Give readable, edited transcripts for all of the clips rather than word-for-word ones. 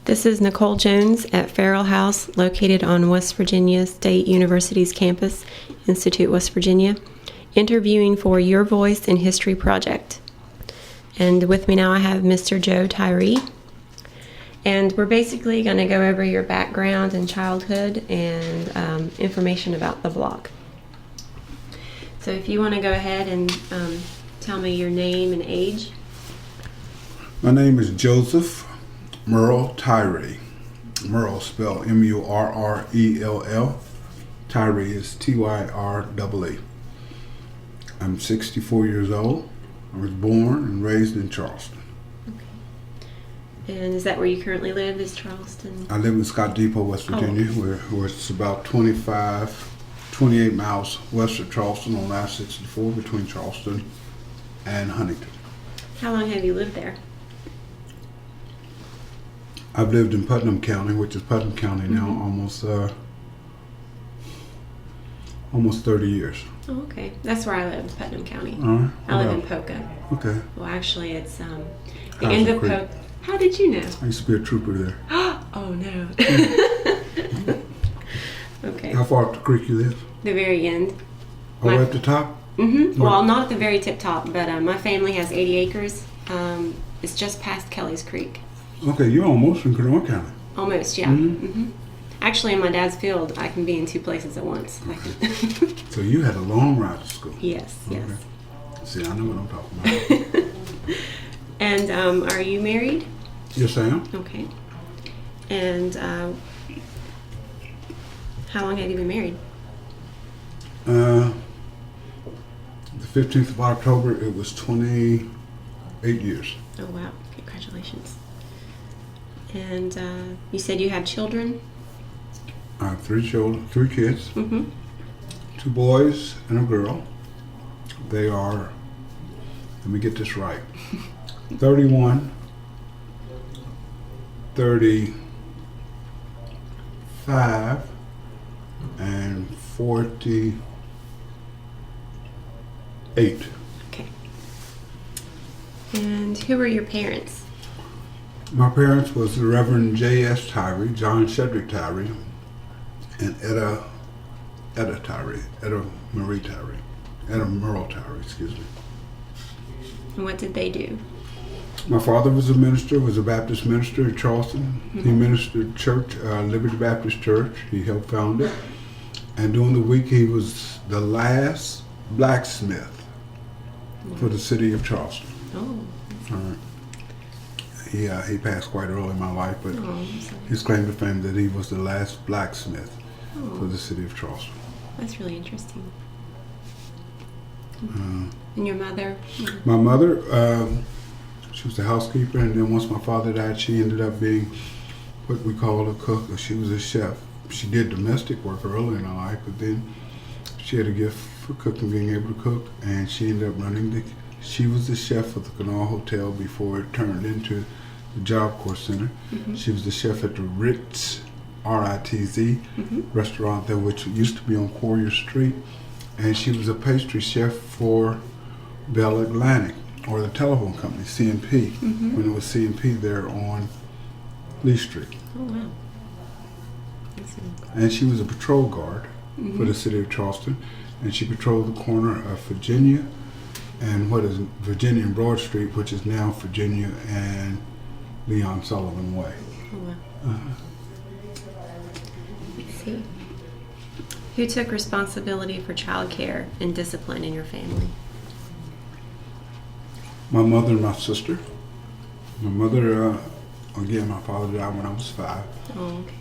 This is Nicole Jones at Farrell House, located on West Virginia State University's campus, Institute, West Virginia, interviewing for Your Voice in History project. And with me now I have Mr. Joe Tyree. And we're basically going to go over your background and childhood and information about the block. So if you want to go ahead and tell me your name and age. My name is Joseph Murrell Tyree. Murrell spelled M-U-R-R-E-L-L. Tyree is T-Y-R-E-E. I'm 64 years old. I was born and raised in Charleston. And is that where you currently live, is Charleston? I live in Scott Depot, West Virginia, where it's about 28 miles west of Charleston on I-64 between Charleston and Huntington. How long have you lived there? I've lived in Putnam County, which is Putnam County now, almost 30 years. Oh, okay. That's where I live, Putnam County. I live in Poca. Okay. Well, actually, it's the end of Poca. How did you know? I used to be a trooper there. Oh, no. Okay. How far up the creek you live? The very end. All the way at the top? Mm-hmm. Well, not at the very tip top, but my family has 80 acres. It's just past Kelly's Creek. Okay, you're almost in Garnet County. Almost, yeah. Mm-hmm. Actually, in my dad's field, I can be in two places at once. So you had a long ride to school? Yes, yes. See, I know what I'm talking about. And are you married? Yes, I am. Okay. And how long have you been married? The 15th of October, it was 28 years. Oh, wow. Congratulations. And you said you have children? I have three kids, Mm-hmm. 2 boys and a girl. They are, let me get this right, 31, 35, and 48. Okay. And who were your parents? My parents was the Reverend J.S. Tyree, John Shedrick Tyree, and Etta Murrell Tyree, excuse me. And what did they do? My father was a minister, was a Baptist minister in Charleston. Mm-hmm. He ministered church, Liberty Baptist Church. He helped found it. And during the week, he was the last blacksmith for the city of Charleston. Oh. He passed quite early in my life, but his claim to fame that he was the last blacksmith for the city of Charleston. That's really interesting. And your mother? My mother, she was a housekeeper, and then once my father died, she ended up being what we call a cook. She was a chef. She did domestic work early in her life, but then she had a gift for cooking, being able to cook, and she ended up she was the chef of the Canal Hotel before it turned into the Job Corps Center. Mm-hmm. She was the chef at the Ritz, R-I-T-Z, restaurant there, which used to be on Quarrier Street. And she was a pastry chef for Bell Atlantic, or the telephone company, C&P, when it was C&P there on Lee Street. Oh, wow. And she was a patrol guard for the city of Charleston. And she patrolled the corner of Virginia and Virginia and Broad Street, which is now Virginia and Leon Sullivan Way. Oh, wow. Let's see. Who took responsibility for child care and discipline in your family? My mother and my sister. My mother, again, my father died when I was 5. Oh, okay.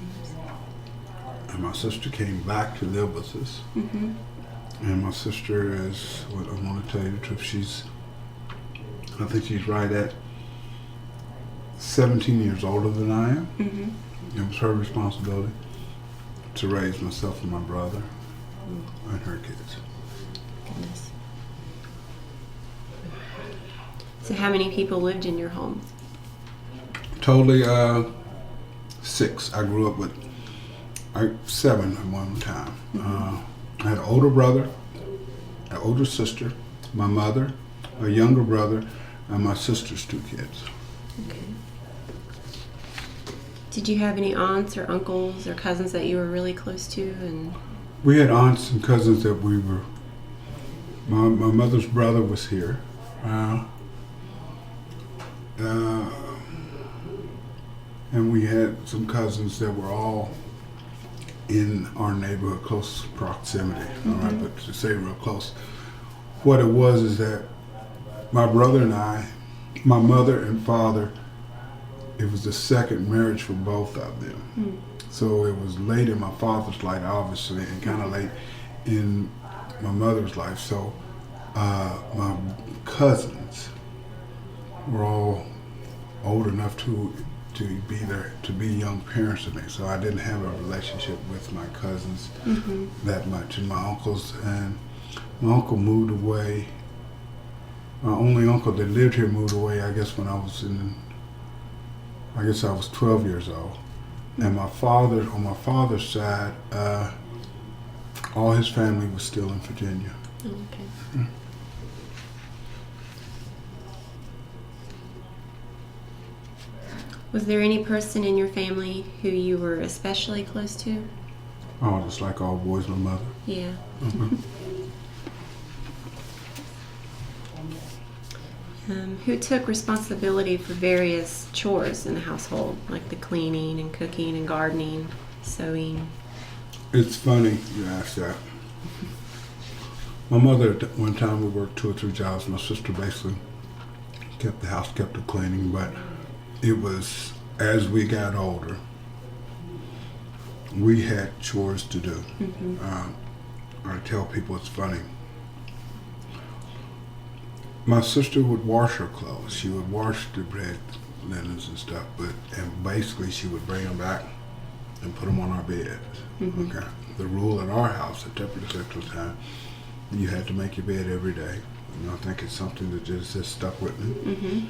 And my sister came back to live with us. Mm-hmm. And my sister is, I want to tell you the truth, I think she's right at 17 years older than I am. Mm-hmm. It was her responsibility to raise myself and my brother and her kids. Goodness. So how many people lived in your home? Totally 6. I grew up with 7 at one time. I had an older brother, an older sister, my mother, a younger brother, and my sister's 2 kids. Okay. Did you have any aunts or uncles or cousins that you were really close to? And We had aunts and cousins that we were. My mother's brother was here. And we had some cousins that were all in our neighborhood, close proximity. All right, but to say real close, what it was is that my brother and I, my mother and father, it was the second marriage for both of them. So it was late in my father's life, obviously, and kind of late in my mother's life. So my cousins were all old enough to be there, to be young parents to me. So I didn't have a relationship with my cousins that much, and my uncles. And my uncle moved away. My only uncle that lived here moved away, I guess, when I was 12 years old. And my father, on my father's side, all his family was still in Virginia. okay. Was there any person in your family who you were especially close to? Oh, just like all boys, my mother. Yeah. Who took responsibility for various chores in the household, like the cleaning and cooking and gardening, sewing? It's funny you ask that. My mother, at one time, we worked 2 or 3 jobs. My sister basically kept the house, kept it cleaning, but it was, as we got older, we had chores to do. I tell people it's funny. My sister would wash her clothes. She would wash the bread linens and stuff, and basically she would bring them back and put them on our beds. Okay. The rule at our house at Tepper time, you had to make your bed every day. And I think it's something that just stuck with me.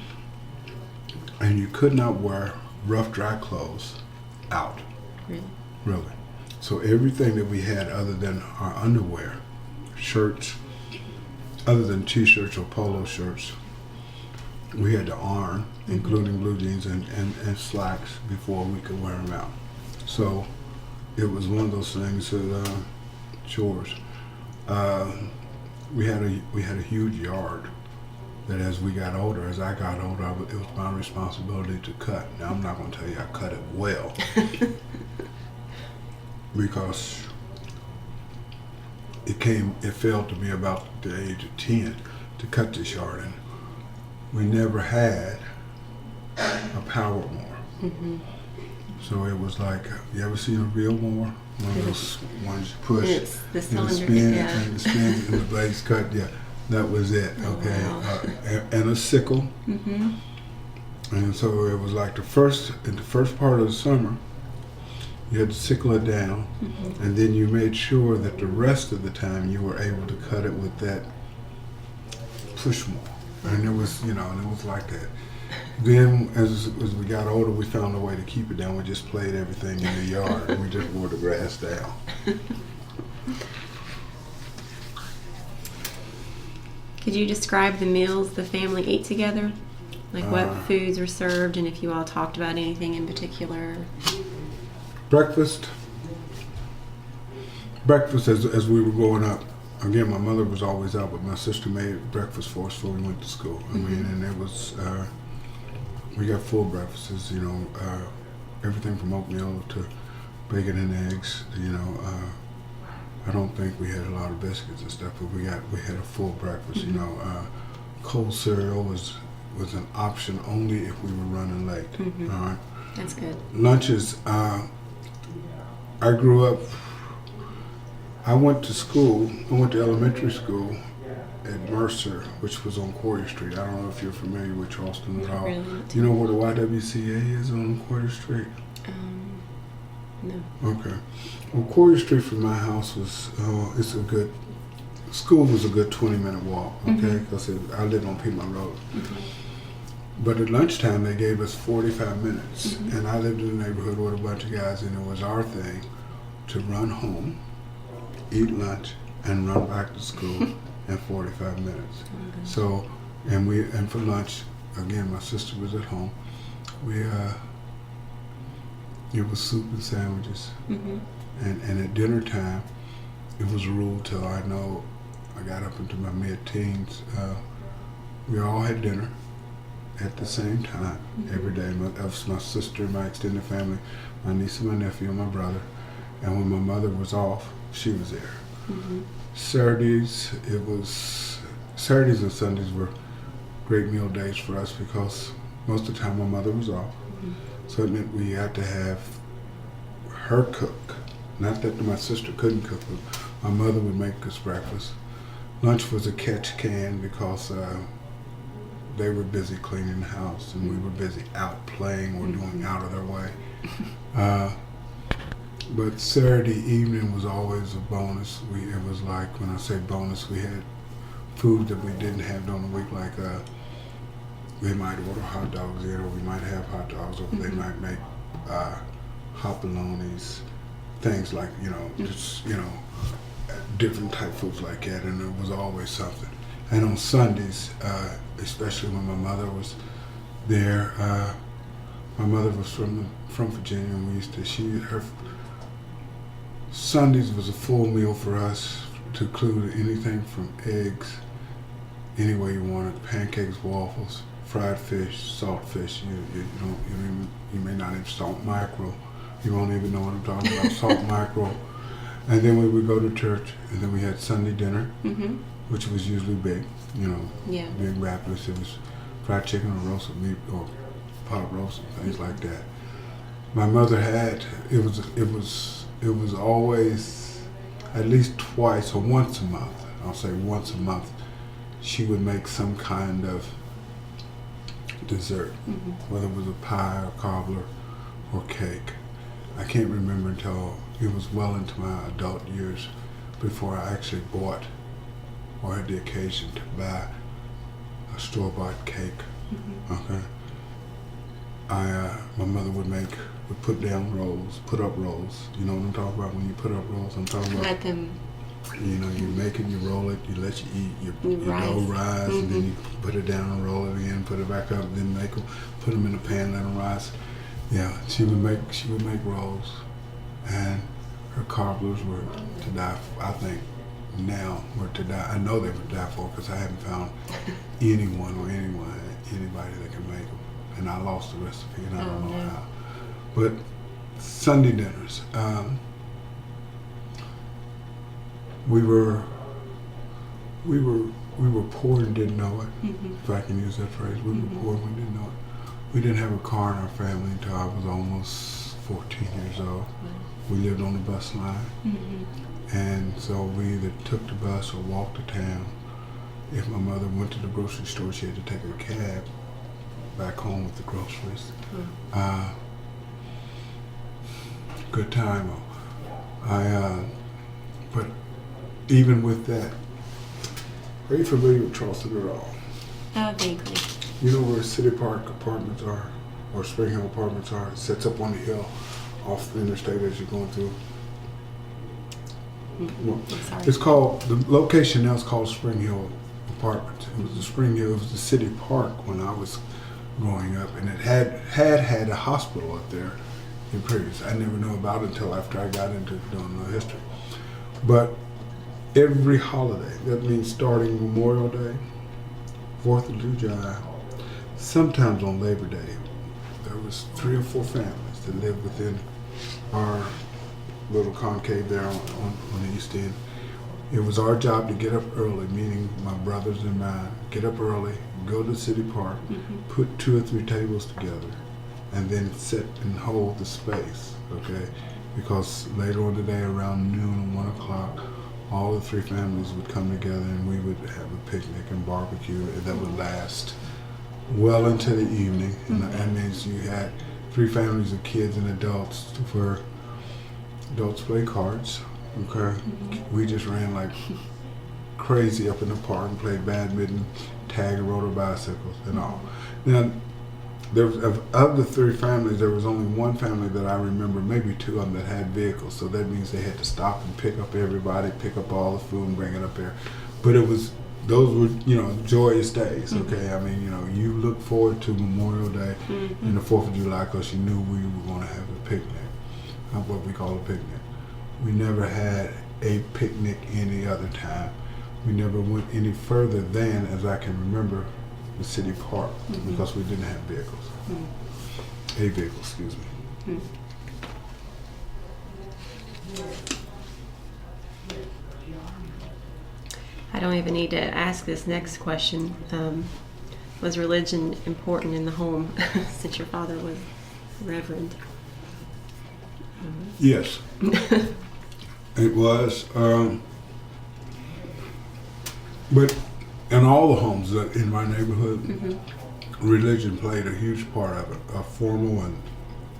And you could not wear rough, dry clothes out. Really. So everything that we had other than our underwear, shirts, other than t-shirts or polo shirts, we had to iron, including blue jeans and slacks, before we could wear them out. So it was one of those things that chores. We had a huge yard that as we got older, as I got older, it was my responsibility to cut. Now I'm not going to tell you I cut it well because it fell to me about the age of 10 to cut this yard, and we never had a power mower. So it was like, you ever seen a real mower? One of those ones you push The and it spins and the blades cut. Yeah, that was it. Okay, Wow. And a sickle. And so it was like in the first part of the summer, you had to sickle it down, and then you made sure that the rest of the time you were able to cut it with that push mower. And it was, and it was like that. Then, as we got older, we found a way to keep it down. We just played everything in the yard, and we just wore the grass down. Could you describe the meals the family ate together? Like what foods were served, and if you all talked about anything in particular? Breakfast as we were growing up. Again, my mother was always out, but my sister made breakfast for us before we went to school. I mean, and it was, we got full breakfasts, everything from oatmeal to bacon and eggs, I don't think we had a lot of biscuits and stuff, but we had a full breakfast, Cold cereal was an option only if we were running late. All right. That's good. Lunches, I grew up, I went to elementary school at Mercer, which was on Quarry Street. I don't know if you're familiar with Charleston at all. Really? You know where the YWCA is on Quarry Street? No. Okay. Well, Quarry Street from my house was, school was a good 20-minute walk, okay? Because I lived on Piedmont Road. But at lunchtime, they gave us 45 minutes. And I lived in a neighborhood with a bunch of guys, and it was our thing to run home, eat lunch, and run back to school in 45 minutes. So, and for lunch, again, my sister was at home. it was soup and sandwiches. Mm-hmm. And at dinner time, it was a rule till I know I got up into my mid-teens. We all had dinner at the same time every day. That was my sister, my extended family, my niece and my nephew and my brother. And when my mother was off, she was there. Mm-hmm. Saturdays and Sundays were great meal days for us because most of the time my mother was off. Mm-hmm. So it meant we had to have her cook. Not that my sister couldn't cook, but my mother would make us breakfast. Lunch was a catch can because they were busy cleaning the house and we were busy out playing or doing out of their way. But Saturday evening was always a bonus. It was like, when I say bonus, we had food that we didn't have during the week, like they might order hot dogs in, or we might have hot dogs, or they might make hot-bolognas, things like, just, different type foods like that, and there was always something. And on Sundays, especially when my mother was there, my mother was from Virginia, and we used to, her Sundays was a full meal for us, to include anything from eggs, any way you wanted, pancakes, waffles, fried fish, salt fish. You may not even salt mackerel. You won't even know what I'm talking about. Salt mackerel. And then we would go to church, and then we had Sunday dinner, which was usually big, big wrappers. It was fried chicken or roasted meat or pot roast and things like that. My mother had, it was always at least twice or once a month, I'll say once a month, she would make some kind of dessert, whether it was a pie or cobbler or cake. I can't remember until it was well into my adult years before I actually bought or had the occasion to buy a store-bought cake. Okay. My mother would put down rolls, put up rolls. You know what I'm talking about when you put up rolls? I'm talking about. Let them. You make it, you roll it, you let you eat, your dough rise, and then you put it down and roll it again, put it back up, then put them in the pan, let them rise. Yeah, she would make rolls, and her cobblers were to die for. I think now were to die. I know they were to die for because I haven't found anybody that can make them, and I lost the recipe, and I don't know how. But Sunday dinners. We were poor and didn't know it, if I can use that phrase. We were poor and we didn't know it. We didn't have a car in our family until I was almost 14 years old. We lived on the bus line, and so we either took the bus or walked to town. If my mother went to the grocery store, she had to take a cab back home with the groceries. Good time. But even with that, are you familiar with Charleston at all? Vaguely. You know where City Park Apartments are, or Spring Hill Apartments are? It sets up on the hill off the interstate as you're going through. Well, it's called, the location now is called Spring Hill Apartments. It was it was the City Park when I was growing up, and it had a hospital up there in previous. I never knew about it until after I got into doing the history. But every holiday, that means starting Memorial Day, 4th of July, sometimes on Labor Day, there was 3 or 4 families that lived within our little concave there on the east end. It was our job to get up early, meaning my brothers and mine, get up early, go to City Park, put 2 or 3 tables together, and then sit and hold the space, okay? Because later on today, around noon or 1 o'clock, all the 3 families would come together and we would have a picnic and barbecue that would last well into the evening. And that means you had 3 families of kids and adults for adults play cards, okay? We just ran like crazy up in the park and played badminton, tag, and rode our bicycles and all. Now, of the 3 families, there was only 1 family that I remember, maybe 2 of them, that had vehicles. So that means they had to stop and pick up everybody, pick up all the food and bring it up there. But it was those were, joyous days, okay? I mean, you look forward to Memorial Day and the 4th of July because you knew we were going to have a picnic, what we call a picnic. We never had a picnic any other time. We never went any further than, as I can remember, the city park because we didn't have vehicles. A vehicle, excuse me. I don't even need to ask this next question. Was religion important in the home since your father was Reverend? Yes, it was. But in all the homes in my neighborhood, religion played a huge part of it, formal and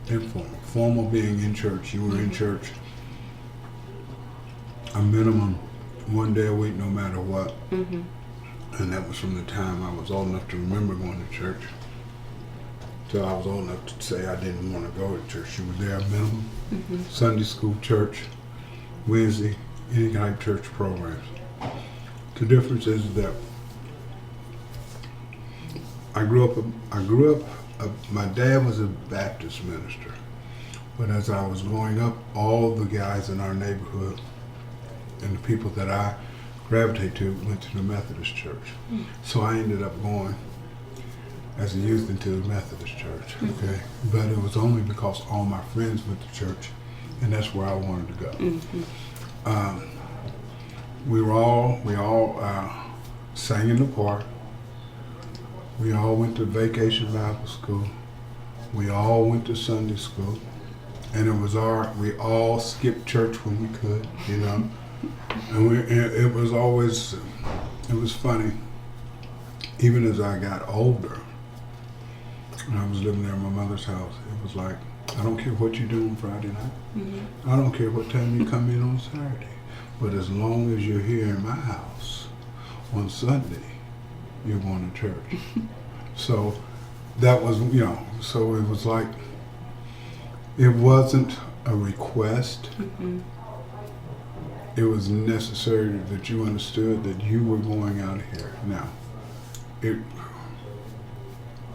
informal. Formal being in church. You were in church a minimum one day a week, no matter what. And that was from the time I was old enough to remember going to church till I was old enough to say I didn't want to go to church. You were there a minimum. Sunday school, church, Wednesday, any kind of church programs. The difference is that I grew up, my dad was a Baptist minister, but as I was growing up, all the guys in our neighborhood and the people that I gravitate to went to the Methodist church. So I ended up going as a youth into the Methodist church, okay? But it was only because all my friends went to church, and that's where I wanted to go. We all sang in the park. We all went to vacation Bible school. We all went to Sunday school. And we all skipped church when we could, And it was always, it was funny. Even as I got older, when I was living there in my mother's house, it was like, I don't care what you do on Friday night. I don't care what time you come in on Saturday. But as long as you're here in my house on Sunday, you're going to church. So that was, so it was like, it wasn't a request. It was necessary that you understood that you were going out here. Now,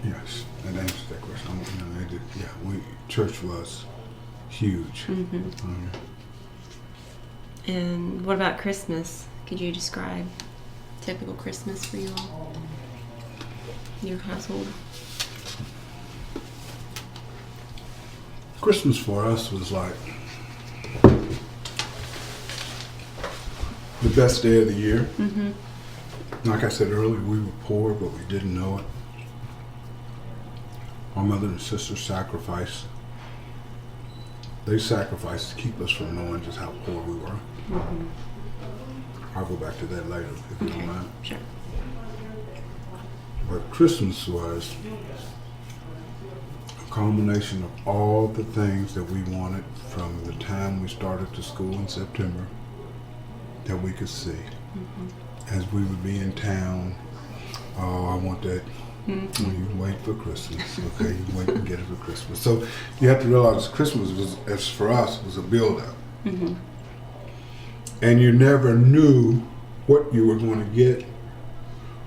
yes, that answers that question. Church was huge. And what about Christmas? Could you describe typical Christmas for you all, your household? Christmas for us was like the best day of the year. Like I said earlier, we were poor, but we didn't know it. My mother and sister sacrificed. They sacrificed to keep us from knowing just how poor we were. I'll go back to that later, if you don't mind. Sure. But Christmas was a culmination of all the things that we wanted from the time we started to school in September that we could see. As we would be in town, oh, I want that. You wait for Christmas, okay? You wait and get it for Christmas. So you have to realize Christmas was, as for us, was a build-up. And you never knew what you were going to get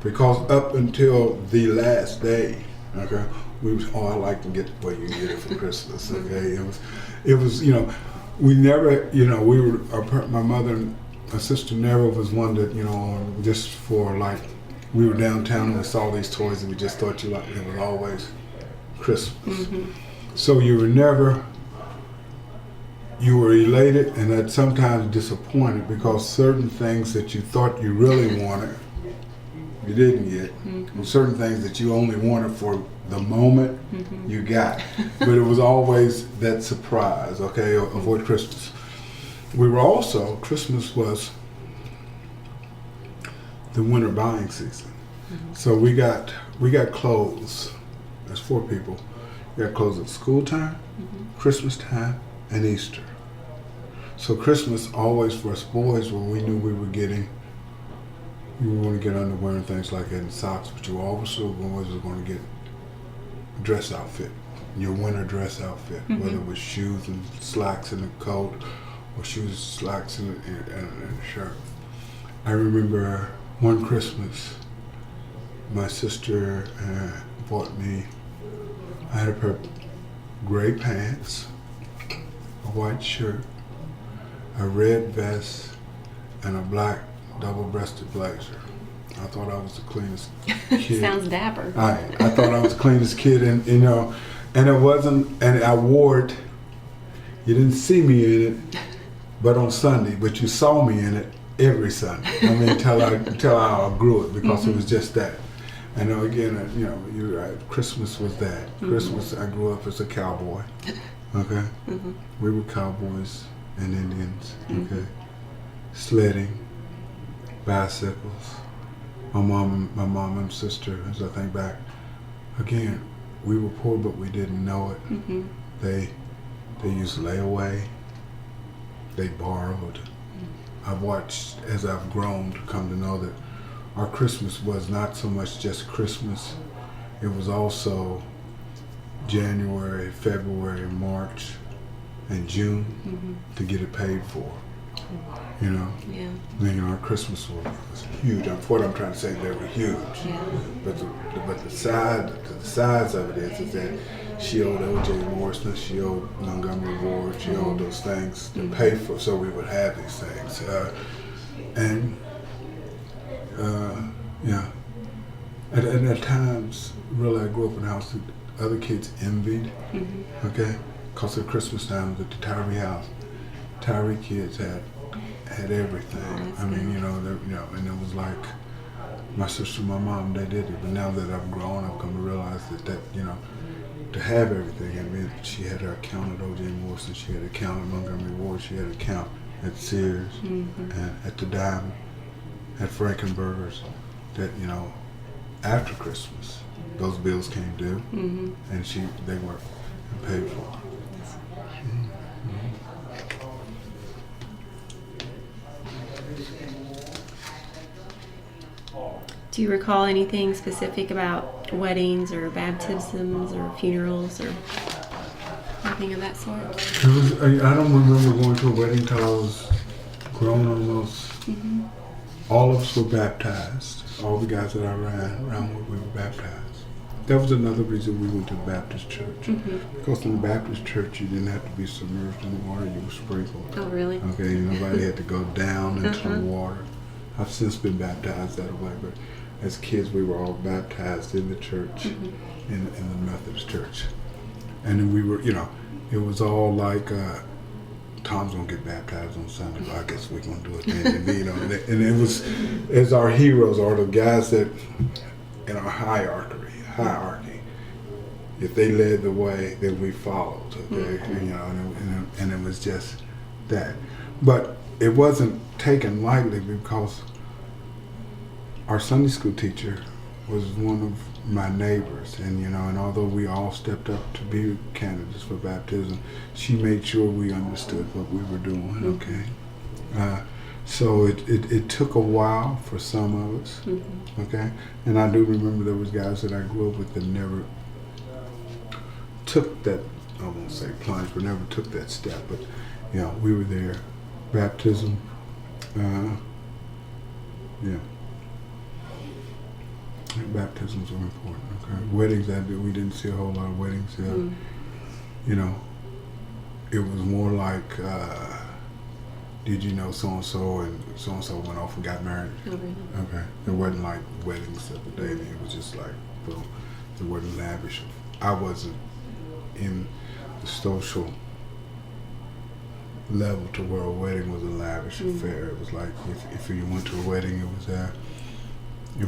because up until the last day, okay, I like to get what you get it for Christmas, okay? It was, we never, my mother and my sister never was one that, just for like, we were downtown and we saw these toys and we just thought it was always Christmas. So you were elated and that sometimes disappointed because certain things that you thought you really wanted, you didn't get. And certain things that you only wanted for the moment, you got. But it was always that surprise, okay, of what Christmas. Christmas was the winter buying season. So we got clothes. There's 4 people. We got clothes at school time, Christmas time, and Easter. So Christmas always for us boys, when we knew we were going to get underwear and things like that and socks, but you always were going to get a dress outfit, your winter dress outfit, whether it was shoes and slacks and a coat, or shoes, slacks, and a shirt. I remember one Christmas, my sister bought me, I had a pair of gray pants, a white shirt, a red vest, and a black double-breasted blazer. I thought I was the cleanest kid. Sounds dapper. I thought I was the cleanest kid, and you know, and it wasn't, and I wore it. You didn't see me in it, but on Sunday, but you saw me in it every Sunday. I mean, till I outgrew it, because it was just that. And again, you know, you're right. Christmas was that. Christmas. I grew up as a cowboy. Okay, we were cowboys and Indians. Okay, sledding, bicycles. My mom and sister, as I think back, again, we were poor, but we didn't know it. They used layaway. They borrowed. I've watched, as I've grown, to come to know that our Christmas was not so much just Christmas. It was also January, February, March, and June to get it paid for. You know, you know, our Christmas was huge. What I'm trying to say, they were huge. But the size of it is that she owed O.J. Morrison, she owed Montgomery Ward, she owed those things to pay for, so we would have these things. And at times, really, I grew up in a house that other kids envied. Okay, because at Christmas time at the Tyree house, Tyree kids had everything. I mean, you know, and it was like my sister, my mom, they did it. But now that I've grown, I've come to realize that you know, to have everything. I mean, she had her account at O.J. Morrison, she had an account at Montgomery Ward, she had an account at Sears, and at the Diamond, at Frankenberger's. That, you know, after Christmas, those bills came due, and they weren't paid for. Do you recall anything specific about weddings or baptisms or funerals or anything of that sort? I don't remember going to a wedding till I was grown almost. All of us were baptized. All the guys that I ran around with, we were baptized. That was another reason we went to the Baptist church. Because in the Baptist church, you didn't have to be submerged in the water, you were sprinkled. Oh, really? Okay, nobody had to go down into the water. I've since been baptized that way, but as kids, we were all baptized in the church, in the Methodist church. And then we were, you know, it was all like, Tom's gonna get baptized on Sunday, but I guess we're gonna do it then. And, you know, and it was, as our heroes are the guys that, in our hierarchy, if they led the way, then we followed, okay? And, you know, and it was just that. But it wasn't taken lightly, because our Sunday school teacher was one of my neighbors, and you know, and although we all stepped up to be candidates for baptism, she made sure we understood what we were doing. Okay, so it took a while for some of us. Okay, and I do remember there was guys that I grew up with that never took that, I won't say plunge, but never took that step. But you know, we were there. Baptism, baptisms are important. Okay, weddings, we didn't see a whole lot of weddings. You know, it was more like, did you know so and so went off and got married? Okay, it wasn't like weddings of the day. It was just like, boom. It wasn't lavish. I wasn't in the social level to where a wedding was a lavish affair. It was like, if you went to a wedding, it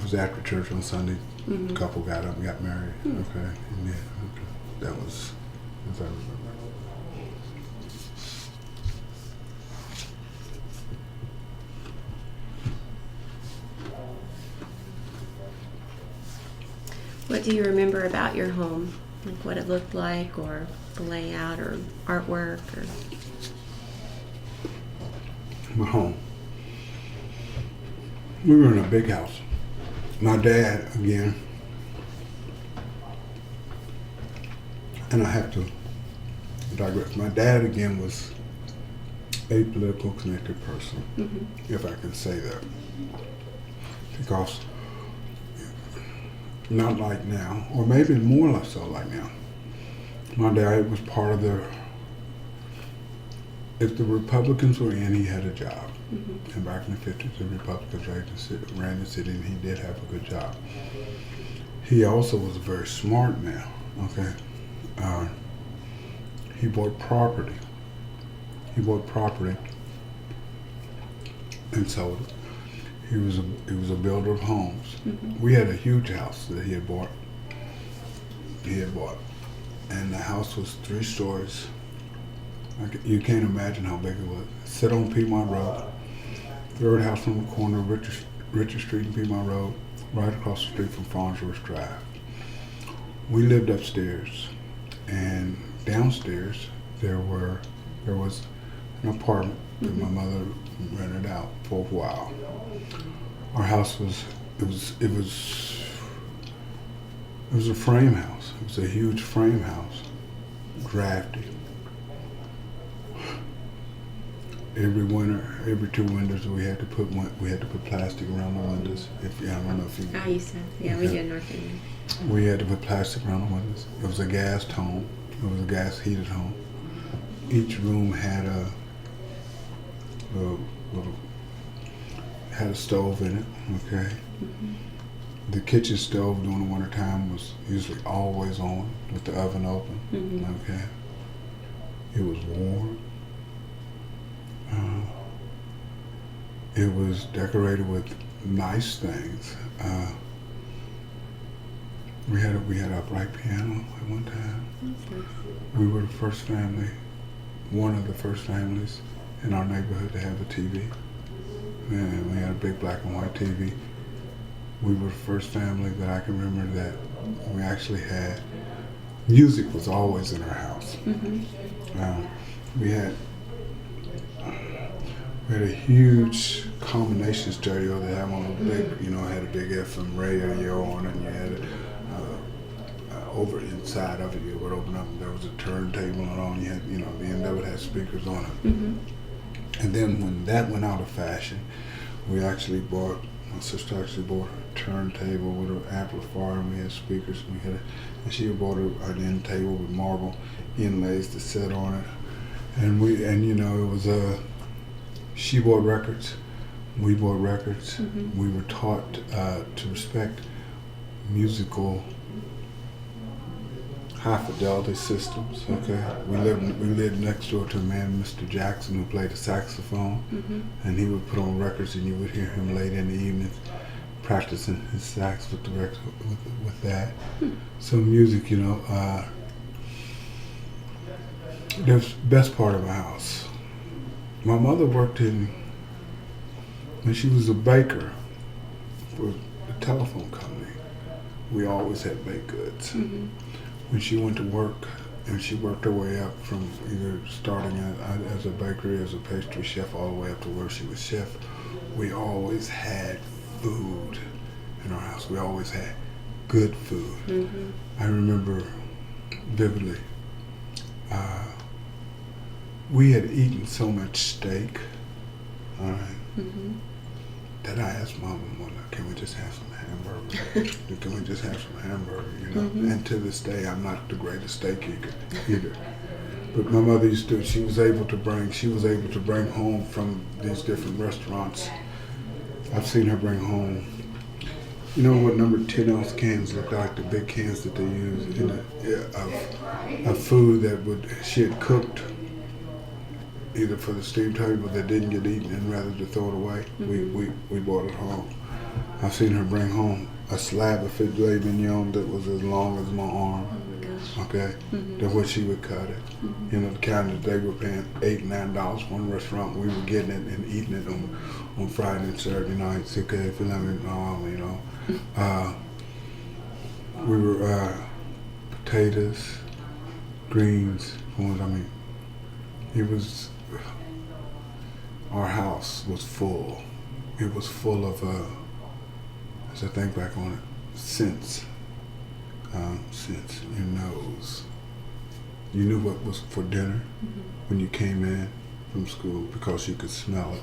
was after church on Sunday. The couple got up and got married. Okay, and that was, as I remember. What do you remember about your home? Like what it looked like, or the layout, or artwork, or... My home. We were in a big house. My dad, again, and I have to digress. My dad, again, was a political connected person, if I can say that. because not like now, or maybe more or less so like now. My dad was part of if the Republicans were in, he had a job. Mm-hmm. And back in the 50s, the Republicans ran the city, and he did have a good job. He also was a very smart man, okay? He bought property. And sold it. He was a builder of homes. Mm-hmm. We had a huge house that he had bought. And the house was 3 stories. You can't imagine how big it was. Sit on Piedmont Road, third house from the corner of Richard Street and Piedmont Road, right across the street from Farnsworth Drive. We lived upstairs, and downstairs there was an apartment that my mother rented out for a while. Our house was a frame house. It was a huge frame house, drafty. Every winter, every 2 windows, we had to put plastic around the windows. I used to. Yeah, we did in North Indian. We had to put plastic around the windows. It was a gas home. It was a gas heated home. Each room had had a stove in it. Okay. Mm-hmm. The kitchen stove during the winter time was usually always on with the oven open. Mm-hmm. Okay. It was warm. It was decorated with nice things. We had an upright piano at one time. That's nice. We were the first family, one of the first families in our neighborhood to have a TV. And we had a big black and white TV. We were the first family that I can remember that we actually had music was always in our house. Mm-hmm. We had a huge combination stereo that had one of the big, had a big FM radio on it, and you had it over inside of it. You would open up, and there was a turntable on. You had, the end of it had speakers on it. Mm-hmm. And then when that went out of fashion, my sister actually bought a turntable with an amplifier, and we had speakers. And she bought an end table with marble inlays to sit on it. And it was she bought records, we bought records. Mm-hmm. We were taught to respect musical high fidelity systems. Okay, we lived next door to a man, Mr. Jackson, who played the saxophone, Mm-hmm. and he would put on records, and you would hear him late in the evenings practicing his sax with the record with that. So music, the best part of my house. My mother worked and she was a baker for a telephone company. We always had baked goods. Mm-hmm. When she went to work, and she worked her way up from either starting as a bakery, as a pastry chef, all the way up to where she was chef, we always had food in our house. We always had good food. Mm-hmm. I remember vividly, we had eaten so much steak, all right, Mm-hmm. that I asked Mom, can we just have some hamburger? Can we just have some hamburger, Mm-hmm. And to this day, I'm not the greatest steak eater either. But my mother she was able to bring home from these different restaurants. I've seen her bring home, what number 10-ounce cans look like, the big cans that they use of food that she had cooked either for the steam table that didn't get eaten, and rather to throw it away. Mm-hmm. We brought it home. I've seen her bring home a slab of filet mignon that was as long as my arm. Oh my gosh. Okay, Mm-hmm. that's what she would cut it. Mm-hmm. The kind that they were paying $8-9 for one restaurant. We were getting it and eating it on Friday and Saturday nights. Okay, filet mignon, we were potatoes, greens. It was. Our house was full. It was full of, as I think back on it, Sentz. Sentz, your nose. You knew what was for dinner when you came in from school because you could smell it.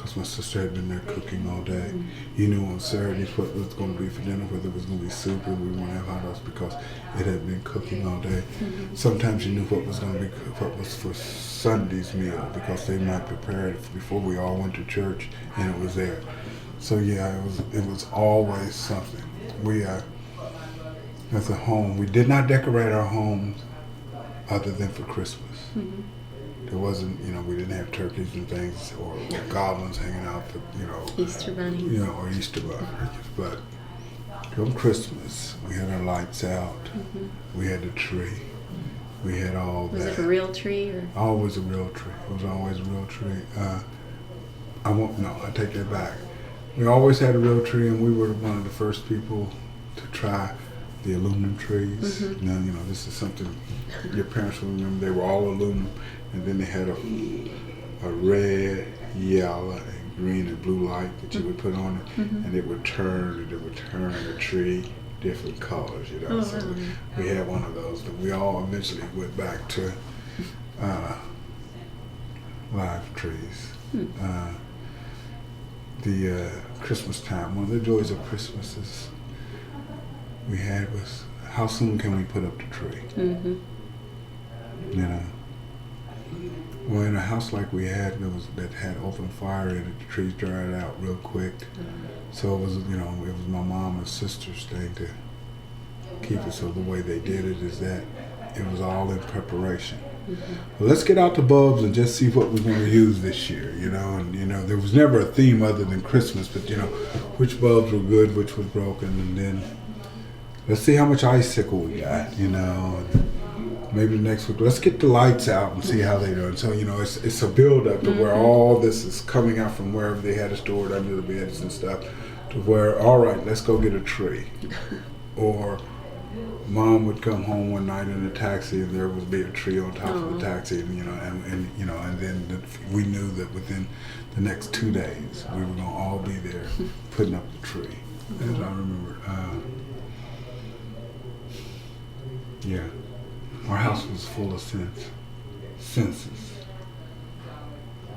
because my sister had been there cooking all day. You knew on Saturdays what was going to be for dinner, whether it was going to be soup or we were going to have hot dogs because it had been cooking all day. Sometimes you knew what was going to be, what was for Sunday's meal because they might prepare it before we all went to church and it was there. So yeah, it was always something. We as a home, we did not decorate our homes other than for Christmas. There wasn't, we didn't have turkeys and things or goblins hanging out for, Easter bunnies. or Easter bunnies. But come Christmas, we had our lights out. We had the tree. We had all Was that. it a real tree or? Always a real tree. It was always a real tree. I take that back. We always had a real tree, and we were one of the first people to try the aluminum trees. Now, this is something your parents will remember. They were all aluminum, and then they had a red, yellow, and green and blue light that you would put on it, and it would turn the tree different colors. So we had one of those, but we all eventually went back to live trees. The Christmas time, one of the joys of Christmas is we had was how soon can we put up the tree? Well, in a house like we had that had open fire in it, the trees dried out real quick. So it was it was my mom and sister's thing to keep it. So the way they did it is that it was all in preparation. Well, let's get out the bulbs and just see what we're going to use this year, and there was never a theme other than Christmas, but which bulbs were good, which was broken, and then let's see how much icicle we got, and maybe next week let's get the lights out and see how they do. And so it's a build up to where all this is coming out from wherever they had it stored under the beds and stuff, to where all right, let's go get a tree, or Mom would come home one night in a taxi, and there would be a tree on top of the taxi, and then we knew that within the next 2 days we were going to all be there putting up the tree. As I remember, our house was full of senses.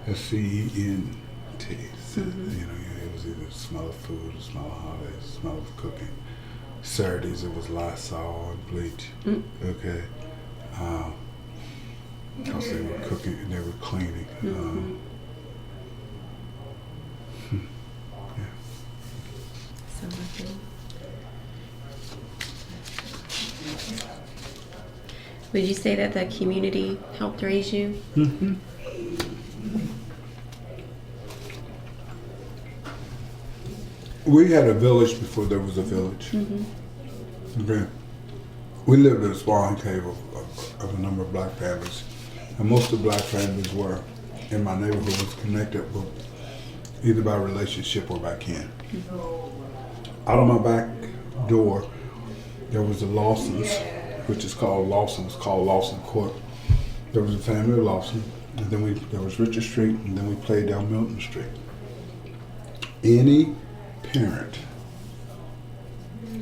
S-C-E-N-T. It was either the smell of food, the smell of holidays, the smell of cooking. Saturdays it was Lysol and bleach. Okay. Because they were cooking and they were cleaning. So would you say that the community helped raise you? We had a village before there was a village. Okay. We lived in a small enclave of a number of black families, and most of the black families were in my neighborhood was connected with either by relationship or by kin. Out of my back door, there was the Lawsons, which is called Lawson Court. There was a family of Lawson, and then there was Richard Street, and then we played down Milton Street. Any parent,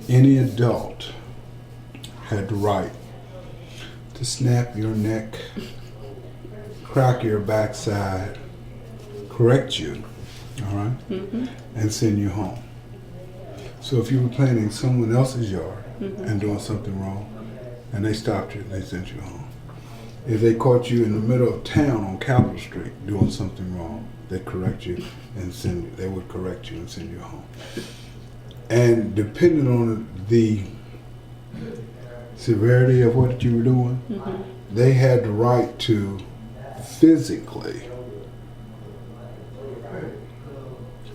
any adult had the right to snap your neck, crack your backside, correct you, all right, and send you home. So if you were playing in someone else's yard and doing something wrong, and they stopped you, they sent you home. If they caught you in the middle of town on Capitol Street doing something wrong, they'd correct you and they would correct you and send you home. And depending on the severity of what you were doing, they had the right to physically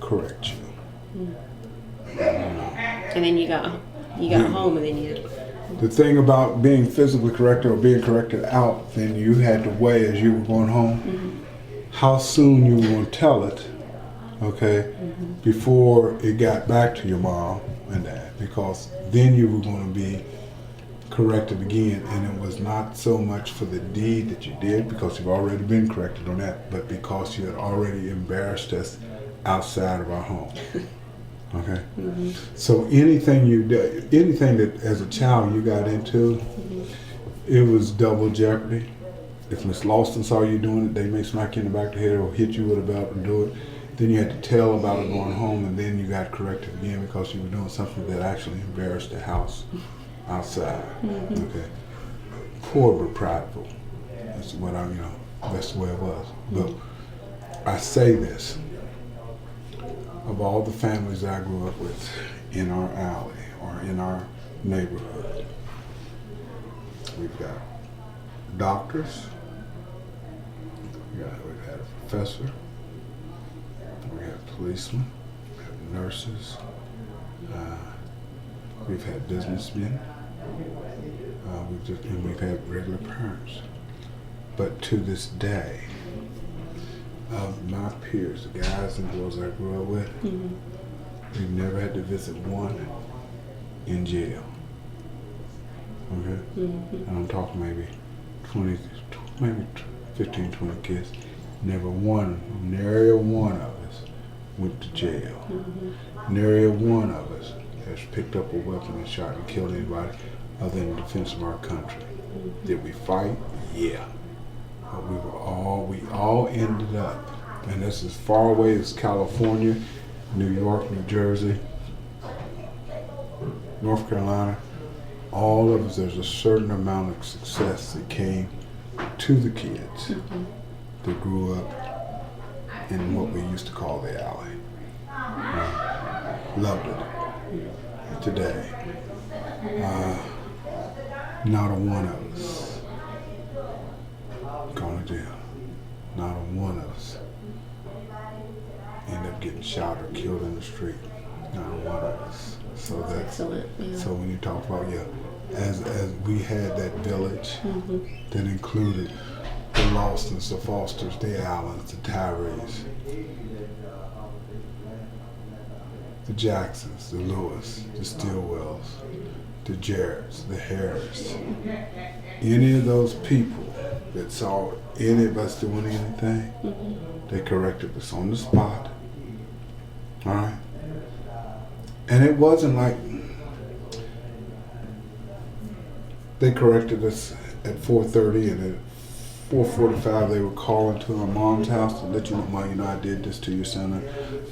correct you. And then you got home, and then you. The thing about being physically corrected or being corrected out, then you had to weigh as you were going home how soon you were going to tell it, okay, before it got back to your mom and dad, because then you were going to be corrected again, and it was not so much for the deed that you did, because you've already been corrected on that, but because you had already embarrassed us outside of our home. Okay, so anything you did, anything that as a child you got into, it was double jeopardy. If Miss Lawson saw you doing it, they may smack you in the back of the head or hit you with a belt and do it. Then you had to tell about it going home, and then you got corrected again because you were doing something that actually embarrassed the house outside. Okay. Poor but prideful. That's what that's the way it was. But I say this, of all the families I grew up with in our alley or in our neighborhood, we've got doctors, we've had a professor, we have policemen, we have nurses, we've had businessmen, we've had regular parents. But to this day, of my peers, the guys and girls I grew up with, we've never had to visit one in jail. Okay? And I'm talking maybe 15, 20 kids. Nary one of us went to jail. Nary one of us has picked up a weapon and shot and killed anybody other than in defense of our country. Did we fight? Yeah. But we all ended up, and that's as far away as California, New York, New Jersey, North Carolina. All of us, there's a certain amount of success that came to the kids that grew up in what we used to call the alley. Loved it. Today, not a one of us gone to jail. Not a one of us end up getting shot or killed in the street. Not a one of us. So that's excellent. Yeah. So when you talk about as we had that village that included the Lawsons, the Fosters, the Allens, the Tyrees, the Jacksons, the Lewis, the Stillwells, the Jarretts, the Harris. Any of those people that saw any of us doing anything, they corrected us on the spot. All right? And it wasn't like they corrected us at 4:30 and at 4:45 they were calling to our mom's house to let you know, Mom, I did this to your son.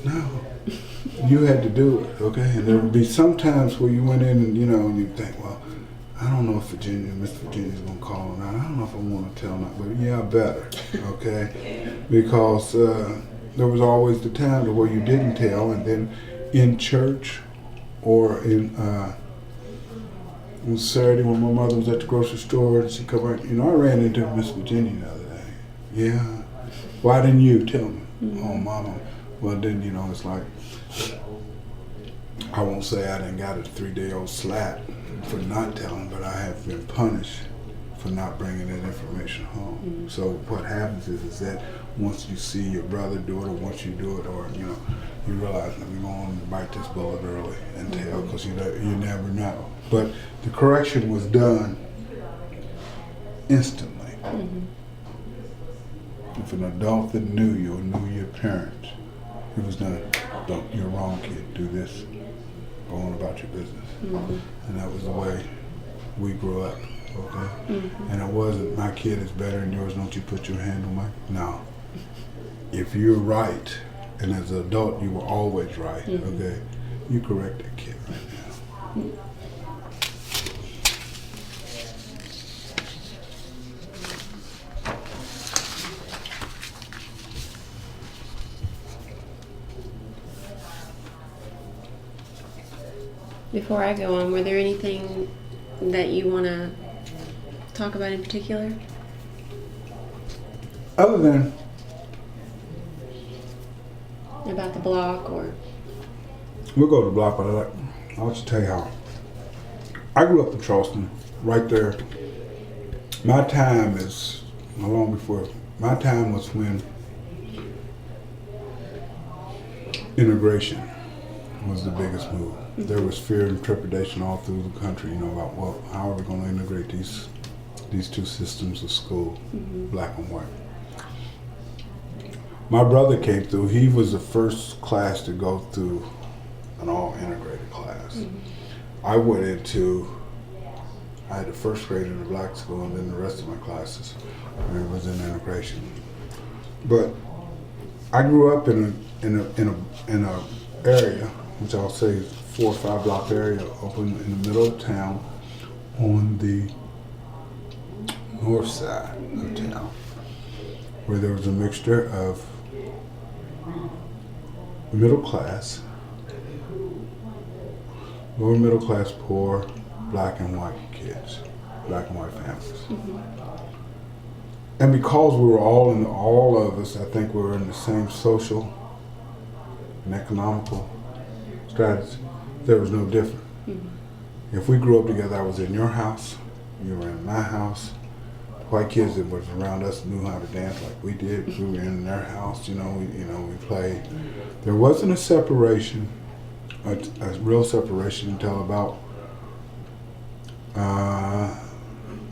No. You had to do it, okay? And there would be some times where you went in and, and you think, well, I don't know if Miss Virginia's going to call or not. I don't know if I want to tell or not, but yeah, I better, okay? Because there was always the time to where you didn't tell, and then in church or on Saturday when my mother was at the grocery store and she come out, I ran into Miss Virginia the other day. Yeah. Why didn't you tell me? Oh, Mama. Well, then, it's like, I won't say I didn't got a 3-day-old slap for not telling, but I have been punished for not bringing that information home. So what happens is that once you see your brother do it, or once you do it, or, you realize, let me go on and bite this bullet early and tell, because you never know. But the correction was done instantly. If an adult that knew you or knew your parents, it was done. You're wrong, kid. Do this. Go on about your business. And that was the way we grew up. Okay. And it wasn't my kid is better than yours. Don't you put your hand on mine? No. If you're right, and as an adult you were always right. Okay. You correct that kid right now. Before I go on, were there anything that you want to talk about in particular? Other than about the block, or we'll go to the block, but I'll just tell you how. I grew up in Charleston, right there. My time is long before. My time was when integration was the biggest move. There was fear and trepidation all through the country, about, well, how are we going to integrate these two systems of school, black and white. My brother came through. He was the first class to go through an all-integrated class. I had the first grade in the black school, and then the rest of my classes, it was in integration. But I grew up in in a area, which I'll say is 4 or 5 block area, open in the middle of town, on the north side of town, where there was a mixture of middle class, lower middle class, poor, black and white kids, black and white families. And because we were all of us, I think we were in the same social and economical strategy, there was no different. If we grew up together, I was in your house, you were in my house. White kids that was around us knew how to dance like we did. We were in their house, we played. There wasn't a separation, a real separation until about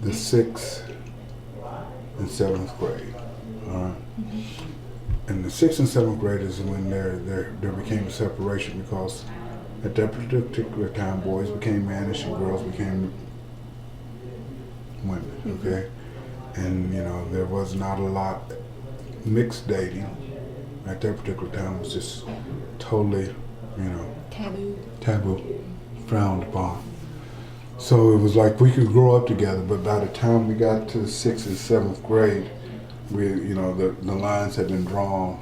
the 6th and 7th grade. All right. And the 6th and 7th grade is when there became a separation, because at that particular time, boys became mannish and girls became women. Okay. And there was not a lot mixed dating at that particular time. It was just totally, taboo, frowned upon. So it was like we could grow up together, but by the time we got to the 6th and 7th grade, the lines had been drawn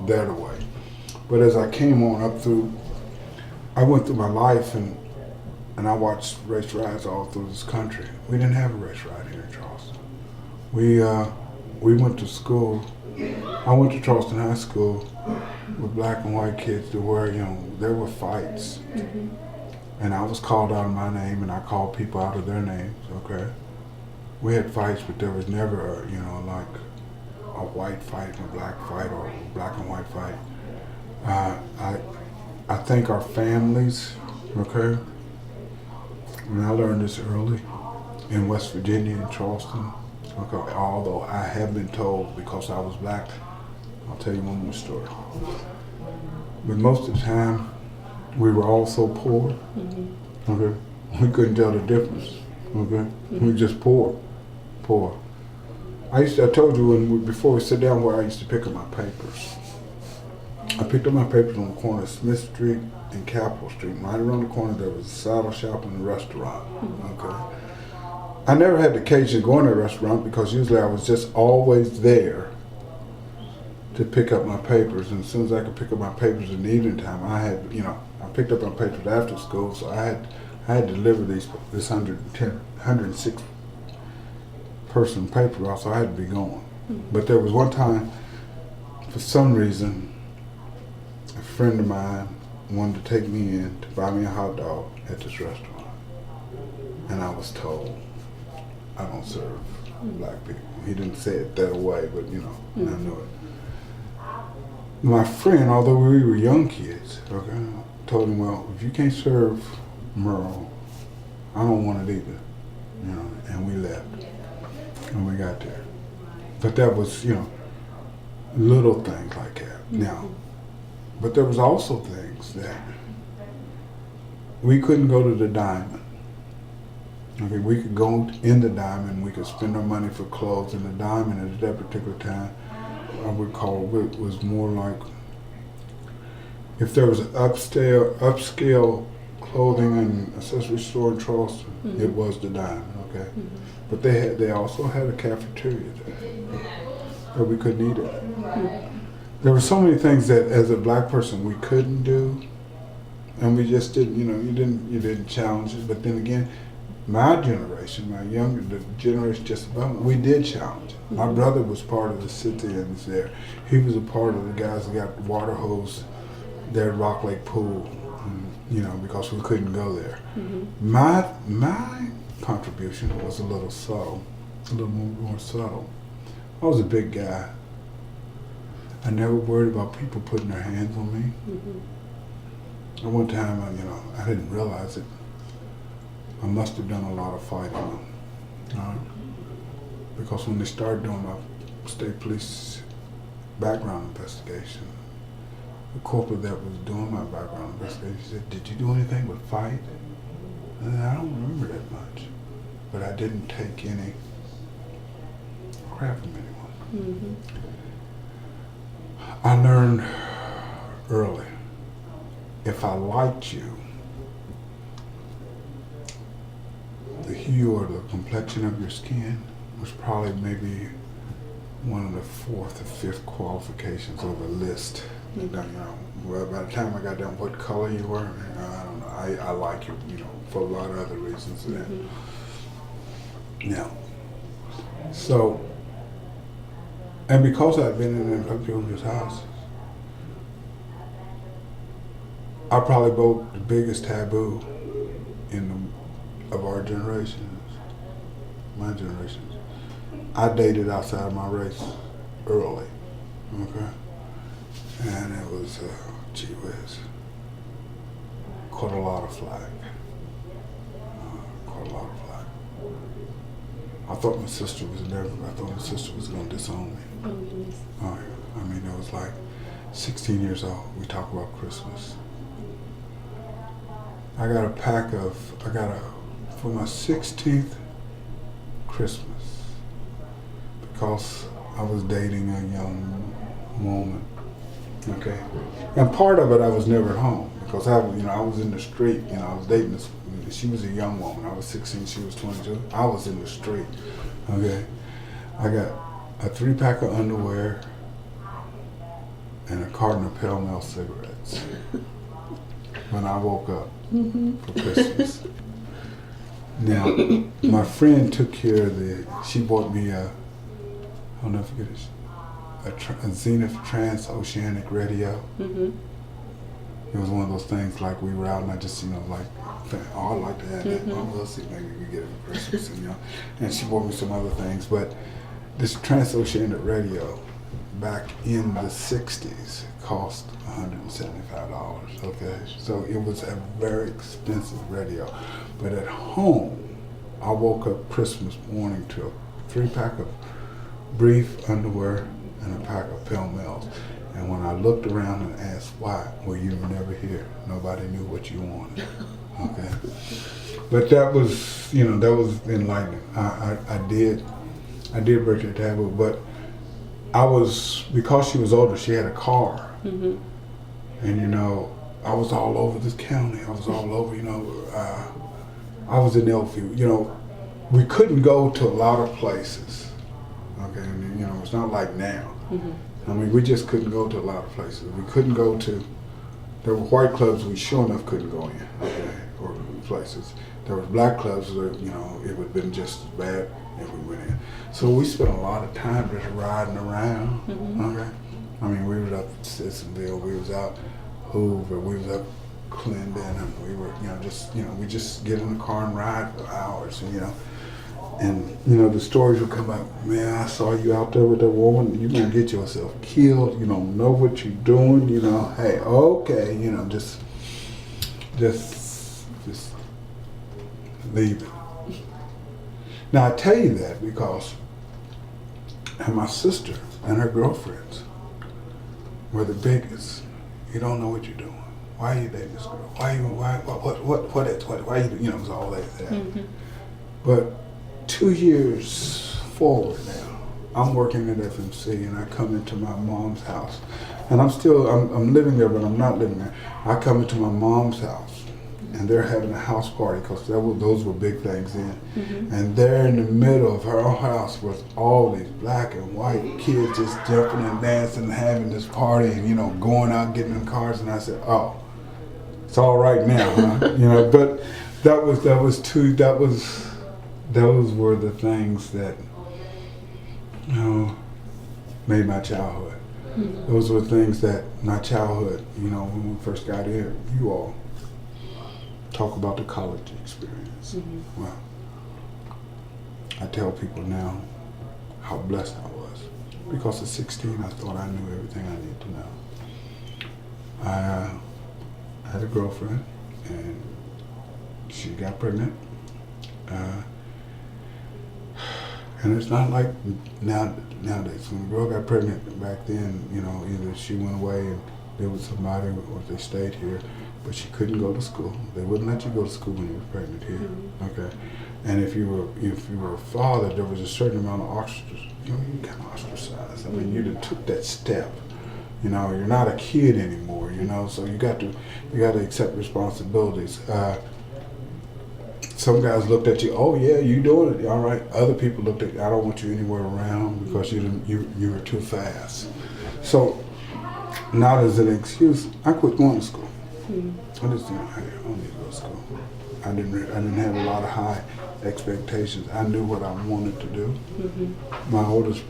that way. But as I came on up through, I went through my life and I watched race riots all through this country. We didn't have a race riot here in Charleston. We went to school. I went to Charleston High School with black and white kids to where, there were fights. And I was called out of my name and I called people out of their names, okay? We had fights, but there was never, like a white fight and a black fight or a black and white fight. I think our families, okay? And I learned this early in West Virginia, in Charleston. Okay, although I have been told, because I was black, I'll tell you one more story. But most of the time, we were all so poor, okay? We couldn't tell the difference, okay? We were just poor. I told you before we sit down, where I used to pick up my papers. I picked up my papers on the corner of Smith Street and Capitol Street. Right around the corner, there was a saddle shop and a restaurant, okay? I never had the occasion to go in a restaurant because usually I was just always there to pick up my papers. And as soon as I could pick up my papers in the evening time, I picked up my papers after school, so I had to deliver this 106 person paper route, so I had to be going. But there was one time, for some reason, a friend of mine wanted to take me in to buy me a hot dog at this restaurant. And I was told, I don't serve black people. He didn't say it that way, but I knew it. My friend, although we were young kids, okay, told him, well, if you can't serve Merle, I don't want it either. And we left. And we got there. But that was, little things like that. Now, but there was also things that we couldn't go to the Diamond. Okay, we could go in the Diamond, we could spend our money for clothes in the Diamond at that particular time. I would call it was more like, if there was an upscale clothing and accessory store in Charleston, it was the Diamond, okay? But they also had a cafeteria there that we couldn't eat at. There were so many things that as a black person we couldn't do, and we just didn't, you didn't challenge it. But then again, my generation, the generation just above me, we did challenge it. My brother was part of the sit-ins there. He was a part of the guys that got the water hose there at Rock Lake Pool, because we couldn't go there. My contribution was a little more subtle. I was a big guy. I never worried about people putting their hands on me. At one time, I didn't realize it. I must have done a lot of fighting, because when they started doing my state police background investigation, the corporal that was doing my background investigation said, "Did you do anything but fight?" And I don't remember that much, but I didn't take any crap from anyone. I learned early. If I liked you, the hue or the complexion of your skin was probably maybe one of the fourth or fifth qualifications of the list. You know, well, by the time I got down what color you were, I don't know. I like you, you know, for a lot of other reasons. Now, so, and because I'd been in other people's houses, I probably broke the biggest taboo of our generations, my generations. I dated outside my race early, okay? And it was, gee whiz, caught a lot of flack. Caught a lot of flack. I thought my sister was going to disown me. Oh, goodness. Oh, yeah. I mean, it was like 16 years old. We talk about Christmas. For my 16th Christmas, because I was dating a young woman, okay? And part of it, I was never at home, because I was in the street, I was dating this, she was a young woman. I was 16, she was 22. I was in the street, okay? I got a 3-pack of underwear and a carton of Pall Mall cigarettes when I woke up for Christmas. Now, my friend took care of she bought me I'll never forget it, a Zenith Transoceanic radio. It was one of those things like we were out and I just, like, oh, I'd like to have that. Oh, we'll see, maybe we get it for Christmas, And she bought me some other things, but this Transoceanic radio back in the 60s cost $175, okay? So it was a very expensive radio. But at home, I woke up Christmas morning to a 3-pack of brief underwear and a pack of Pall Malls. And when I looked around and asked why, well, you were never here. Nobody knew what you wanted, okay? But that was, that was enlightening. I did break that taboo, but because she was older, she had a car. And, I was all over this county. I was all over, I was in Elfield. We couldn't go to a lot of places, okay? And, it's not like now. I mean, we just couldn't go to a lot of places. We couldn't go to, there were white clubs we sure enough couldn't go in, okay, or places. There were black clubs where, it would have been just as bad if we went in. So we spent a lot of time just riding around, okay? I mean, we were up at Sissonville, we was out Hoover, we was up Clendon, and we were, we just get in the car and ride for hours, And, the stories would come up, man, I saw you out there with that woman, you're going to get yourself killed, you don't know what you're doing, hey, okay, just leave it. Now, I tell you that because my sister and her girlfriends were the biggest. You don't know what you're doing. Why are you dating this girl? Why you, it was all that. But 2 years forward now, I'm working at FMC and I come into my mom's house. And I'm living there, but I'm not living there. I come into my mom's house and they're having a house party because those were big things then. And there in the middle of her house was all these black and white kids just jumping and dancing and having this party and, going out, getting in cars. And I said, oh, it's all right now, huh? But those were the things that, made my childhood. Those were things that my childhood, when we first got here, you all talk about the college experience. Well, I tell people now how blessed I was. Because at 16, I thought I knew everything I needed to know. I had a girlfriend, and she got pregnant. And it's not like nowadays. When a girl got pregnant back then, either she went away and there was somebody, or they stayed here, but she couldn't go to school. They wouldn't let you go to school when you were pregnant here, okay? And if you were a father, there was a certain amount of you kind of ostracized. I mean, you took that step, You know, you're not a kid anymore. You know, so you got to accept responsibilities. Some guys looked at you. Oh yeah, you doing it all right. Other people looked at you. I don't want you anywhere around because you were too fast. So, not as an excuse, I quit going to school. I just didn't. I don't need to go to school. I didn't have a lot of high expectations. I knew what I wanted to do. My oldest half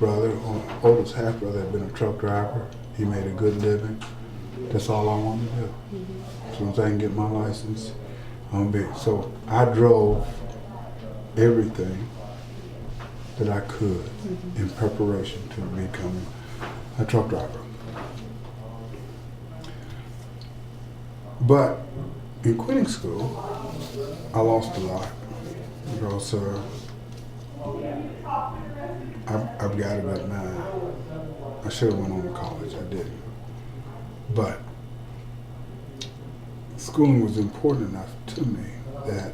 brother had been a truck driver. He made a good living. That's all I wanted to do. As soon as I can get my license, I'm big. So I drove everything that I could in preparation to become a truck driver. But in quitting school, I lost a lot because I've got it at 9. I should have went on to college. I didn't. But schooling was important enough to me that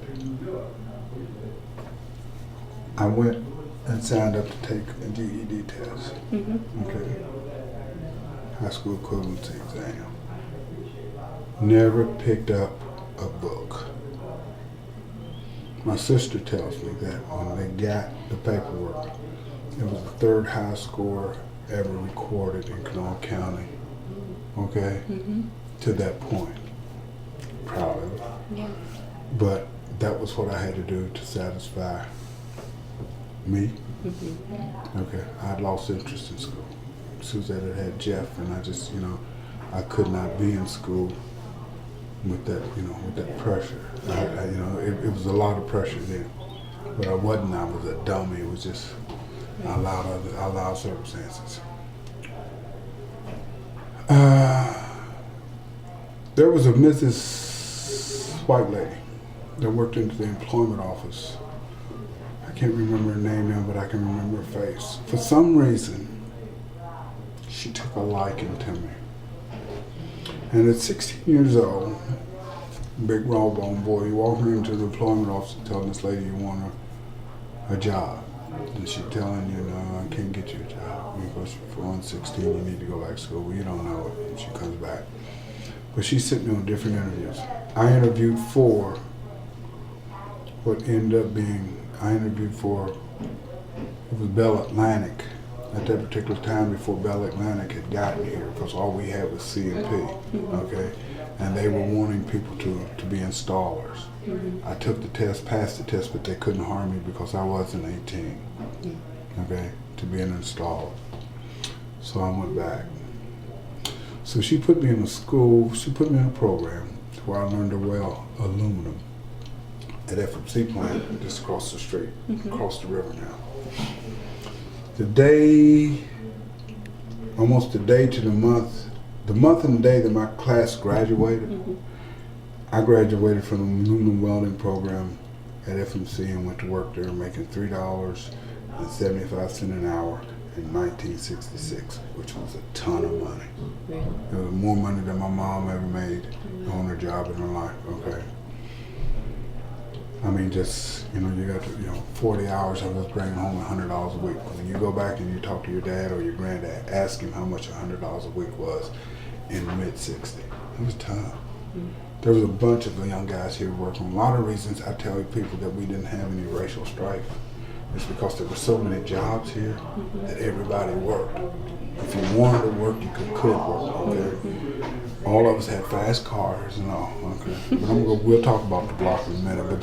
I went and signed up to take a GED test. Okay. High school equivalency exam. Never picked up a book. My sister tells me that when they got the paperwork, it was the 3rd high score ever recorded in Kanawha County. Okay? To that point. Proud of it. Yeah. But that was what I had to do to satisfy me. Okay. I had lost interest in school. Suzette had Jeff, and I just, I could not be in school with that, with that pressure. It was a lot of pressure then. But I wasn't. I was a dummy. It was just I allowed circumstances. There was a Mrs. White lady that worked into the employment office. I can't remember her name now, but I can remember her face. For some reason, she took a liking to me. And at 16 years old, big raw bone boy, you walk into the employment office and telling this lady you want a job. And she telling you, no, I can't get you a job. Because you're 16, you need to go back to school. Well, you don't know it. And she comes back. But she's sitting on different interviews. I interviewed for it was Bell Atlantic at that particular time before Bell Atlantic had gotten here, because all we had was C&P, okay? And they were wanting people to be installers. I took the test, passed the test, but they couldn't hire me because I wasn't 18, okay, to be an installer. So I went back. So she put me in a program where I learned to weld aluminum at FMC plant just across the street, across the river now. Almost the day to the month and the day that my class graduated, I graduated from the aluminum welding program at FMC and went to work there making $3.75 an hour in 1966, which was a ton of money. Really? It was more money than my mom ever made on her job in her life, okay? I mean, just, you got 40 hours, I was bringing home $100 a week. When you go back and you talk to your dad or your granddad, ask him how much $100 a week was in the mid-60s. It was tough. There was a bunch of young guys here working. A lot of reasons I tell people that we didn't have any racial strife. It's because there were so many jobs here that everybody worked. If you wanted to work, you could work, okay? All of us had fast cars and all, okay? But we'll talk about the block in a minute, but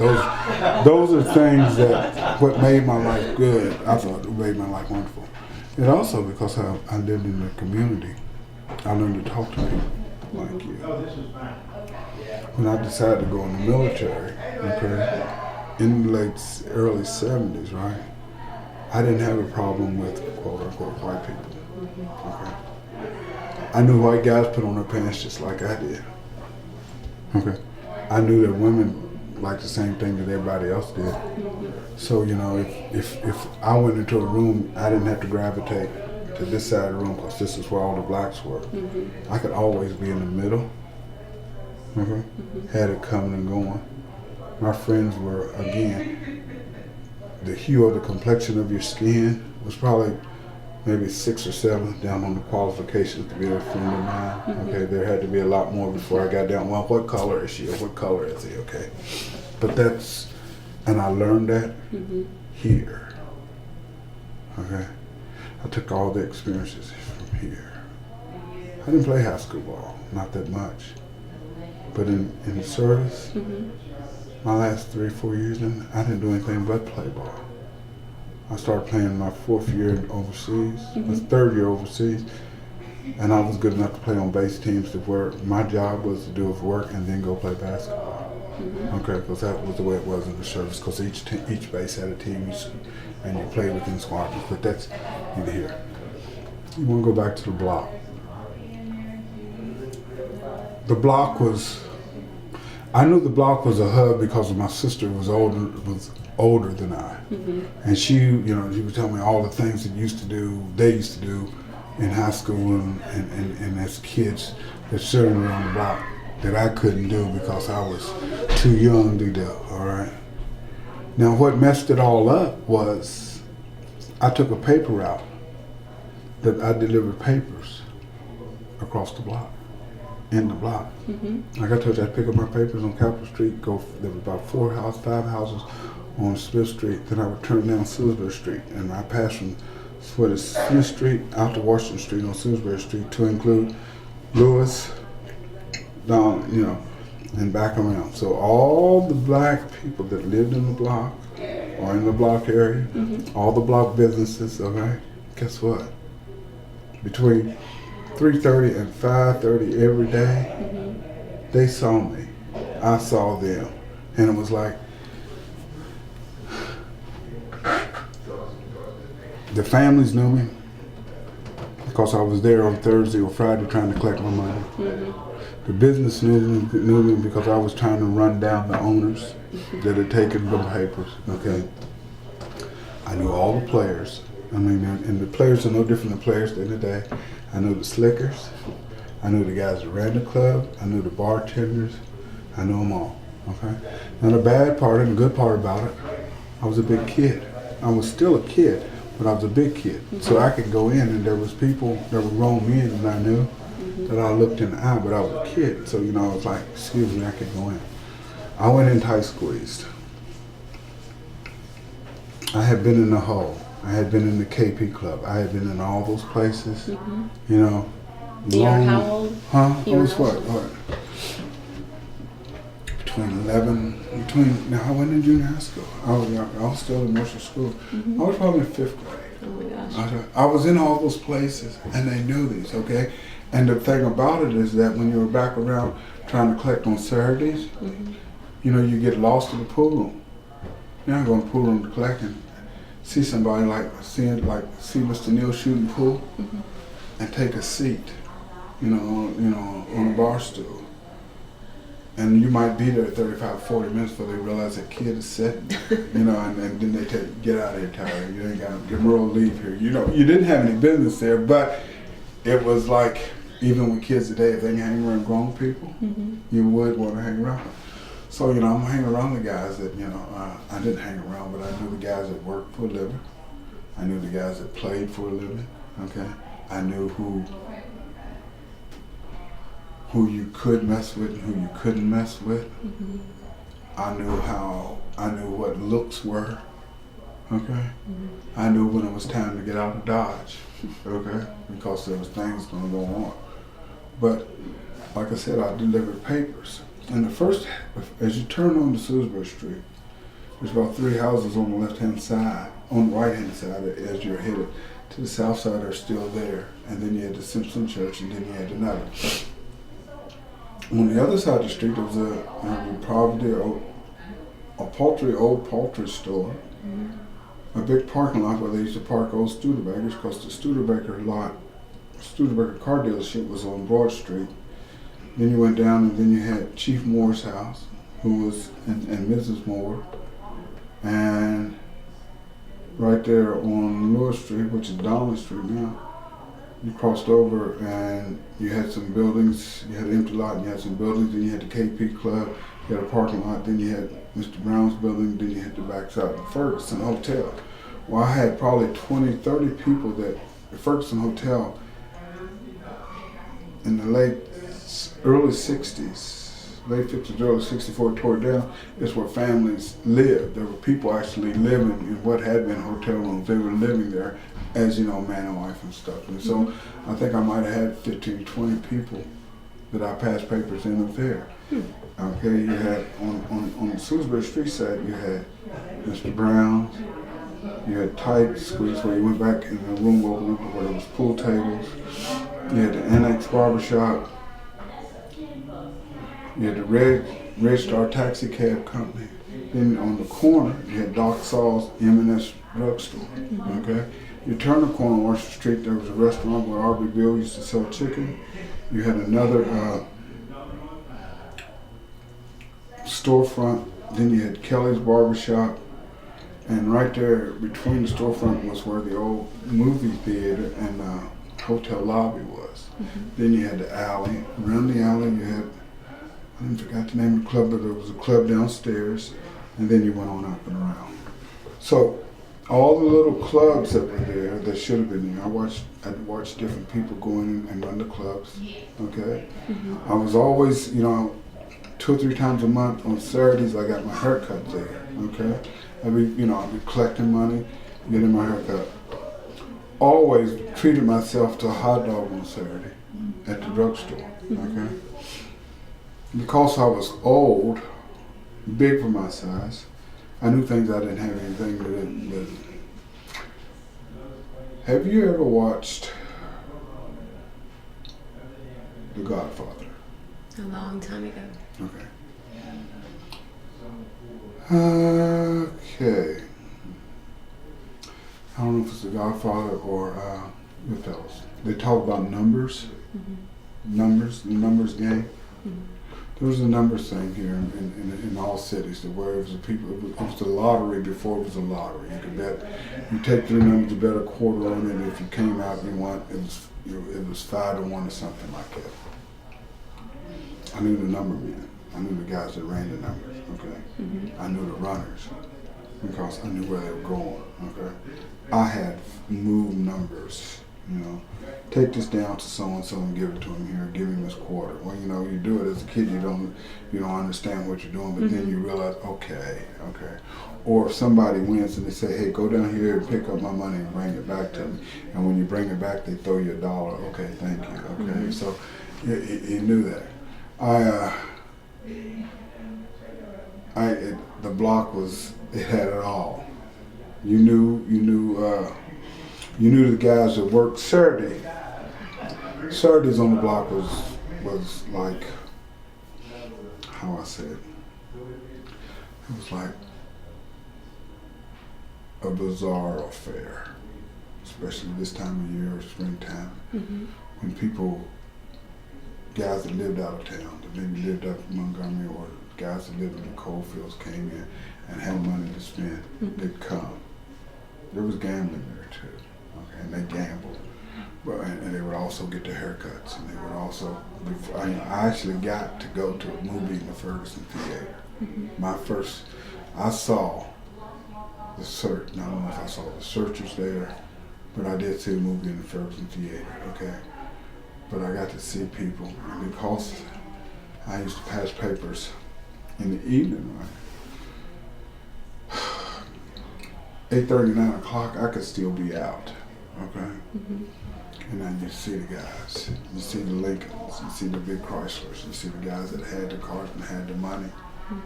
those are things what made my life good. I thought it made my life wonderful. And also because I lived in the community, I learned to talk to people like you. When I decided to go in the military, okay, in the early 70s, right, I didn't have a problem with quote-unquote white people. Okay. I knew white guys put on their pants just like I did. Okay. I knew that women liked the same thing that everybody else did. So, if I went into a room, I didn't have to gravitate to this side of the room because this is where all the blacks were. I could always be in the middle. Okay. Had it coming and going. My friends were, again, the hue or the complexion of your skin was probably maybe 6 or 7 down on the qualifications to be a friend of mine. Okay, there had to be a lot more before I got down. Well, what color is she or what color is he? Okay, but and I learned that here. Okay, I took all the experiences from here. I didn't play high school ball, not that much, but in the service, my last 3 or 4 years, I didn't do anything but play ball. I started playing my 4th year overseas, my 3rd year overseas, and I was good enough to play on base teams to where my job was to do work and then go play basketball. Okay, because that was the way it was in the service, because each base had a team and you played within squadrons, but that's neither here. You want to go back to the block. The block I knew the block was a hub because my sister was older than I. And she would tell me all the things they used to do in high school and as kids that sitting around the block that I couldn't do because I was too young to do, all right? Now what messed it all up was I took a paper route that I delivered papers across the block, in the block. Like I told you, I'd pick up my papers on Capitol Street, there were about 5 houses on Smith Street, then I would turn down Salisbury Street, and I passed from Smith Street out to Washington Street on Salisbury Street to include Lewis, down, and back around. So all the black people that lived in the block or in the block area, all the block businesses, okay, guess what? Between 3:30 and 5:30 every day, they saw me. I saw them. And it was like, the families knew me because I was there on Thursday or Friday trying to collect my money. The business knew me because I was trying to run down the owners that had taken the papers, okay? I knew all the players. I mean, and the players are no different than players in the day. I knew the slickers. I knew the guys that ran the club. I knew the bartenders. I knew them all, okay? Now the bad part and the good part about it, I was a big kid. I was still a kid, but I was a big kid. So I could go in and there was people that were grown men that I knew that I looked in the eye, but I was a kid. So, I was like, excuse me, I could go in. I went in tight squeezed. I had been in the Hole. I had been in the KP Club. I had been in all those places, You were how old? Huh? You I were was how what? old? Now I went in junior high school. I was still in Mercer School. I was probably in 5th grade. Oh my gosh. I was in all those places, and they knew these, okay? And the thing about it is that when you were back around trying to collect on Saturdays, you get lost in the pool room. You're not going to the pool room to collect and see somebody see Mr. Neal shooting pool and take a seat, on a bar stool. And you might be there 35, 40 minutes before they realize that kid is sitting, and then they tell you, get out of here, Tyree. You ain't got to get Merle, leave here. You didn't have any business there, but it was like, even with kids today, if they can hang around grown people, you would want to hang around. So, I'm hanging around the guys that, I didn't hang around, but I knew the guys that worked for a living. I knew the guys that played for a living, okay? I knew who you could mess with and who you couldn't mess with. I knew what looks were, okay? I knew when it was time to get out of Dodge, okay? Because there was things going to go on. But, like I said, I delivered papers. And as you turn on to Salisbury Street, there's about 3 houses on the left-hand side, on the right-hand side as you're headed to the south side are still there. And then you had the Simpson Church, and then you had another. On the other side of the street, there was a old poultry store, a big parking lot where they used to park old Studebakers, because the Studebaker car dealership was on Broad Street. Then you went down, and then you had Chief Moore's house, who was, and Mrs. Moore. And right there on Lewis Street, which is Donnelly Street now, you crossed over and you had some buildings, you had an empty lot and you had some buildings, then you had the KP Club, you had a parking lot, then you had Mr. Brown's building, then you had the backside of the Ferguson Hotel. Well, I had probably 20, 30 people that the Ferguson Hotel in the early 60s, late 50s, early 64, tore down. It's where families lived. There were people actually living in what had been hotel rooms. They were living there as, man and wife and stuff. And so I think I might have had 15, 20 people that I passed papers in up there. Okay, you had on the Salisbury Street side, you had Mr. Brown's, you had Tight Squeeze where you went back in the room opened up where there was pool tables. You had the Annex Barbershop. You had the Red Star Taxi Cab Company. Then on the corner, you had Doc Saw's M&S Drugstore. Okay, you turn the corner on Washington Street, there was a restaurant where Aubrey Bill used to sell chicken. You had another storefront. Then you had Kelly's Barbershop. And right there between the storefront was where the old movie theater and hotel lobby was. Then you had the alley. Around the alley you had, I forgot the name of the club, but there was a club downstairs. And then you went on up and around. So all the little clubs that were there that should have been there, I'd watch different people go in and run the clubs. Okay? I was always, 2 or 3 times a month on Saturdays I got my haircut there. Okay? I'd be collecting money, getting my haircut. Always treated myself to a hot dog on Saturday at the drugstore. Okay? Because I was old, big for my size, I knew things I didn't have anything with. Have you ever watched The Godfather? A long time ago. Okay. Okay. I don't know if it's The Godfather or Goodfellas. They talk about numbers. Numbers, the numbers game. There was a numbers thing here in all cities where it was it was the lottery before it was a lottery. You could bet, you take 3 numbers, you bet a quarter on it, and if you came out and you won, it was 5 to 1 or something like that. I knew the number men. I knew the guys that ran the numbers, okay? I knew the runners because I knew where they were going, okay? I had moved numbers, take this down to so-and-so and give it to him here, give him this quarter. Well, you do it as a kid, you don't understand what you're doing, but then you realize, okay. Or if somebody wins and they say, hey, go down here and pick up my money and bring it back to me. And when you bring it back, they throw you $1. Okay, thank you, okay? So you knew that. The block it had it all. You knew the guys that worked Saturday. Saturdays on the block was like, how I say it. It was like a bizarre affair, especially this time of year, springtime, when guys that lived out of town, that maybe lived up in Montgomery, or guys that lived in the coal fields came in and had money to spend, they'd come. There was gambling there too, okay, and they gambled. And they would also get their haircuts, and they would also, I actually got to go to a movie in the Ferguson Theater. I saw The Search, I don't know if I saw The Searchers there, but I did see a movie in the Ferguson Theater, okay? But I got to see people, and because I used to pass papers in the evening, right? 8:30, 9 o'clock, I could still be out, okay? And then you see the guys, you see the Lincolns, you see the big Chryslers, you see the guys that had the cars and had the money.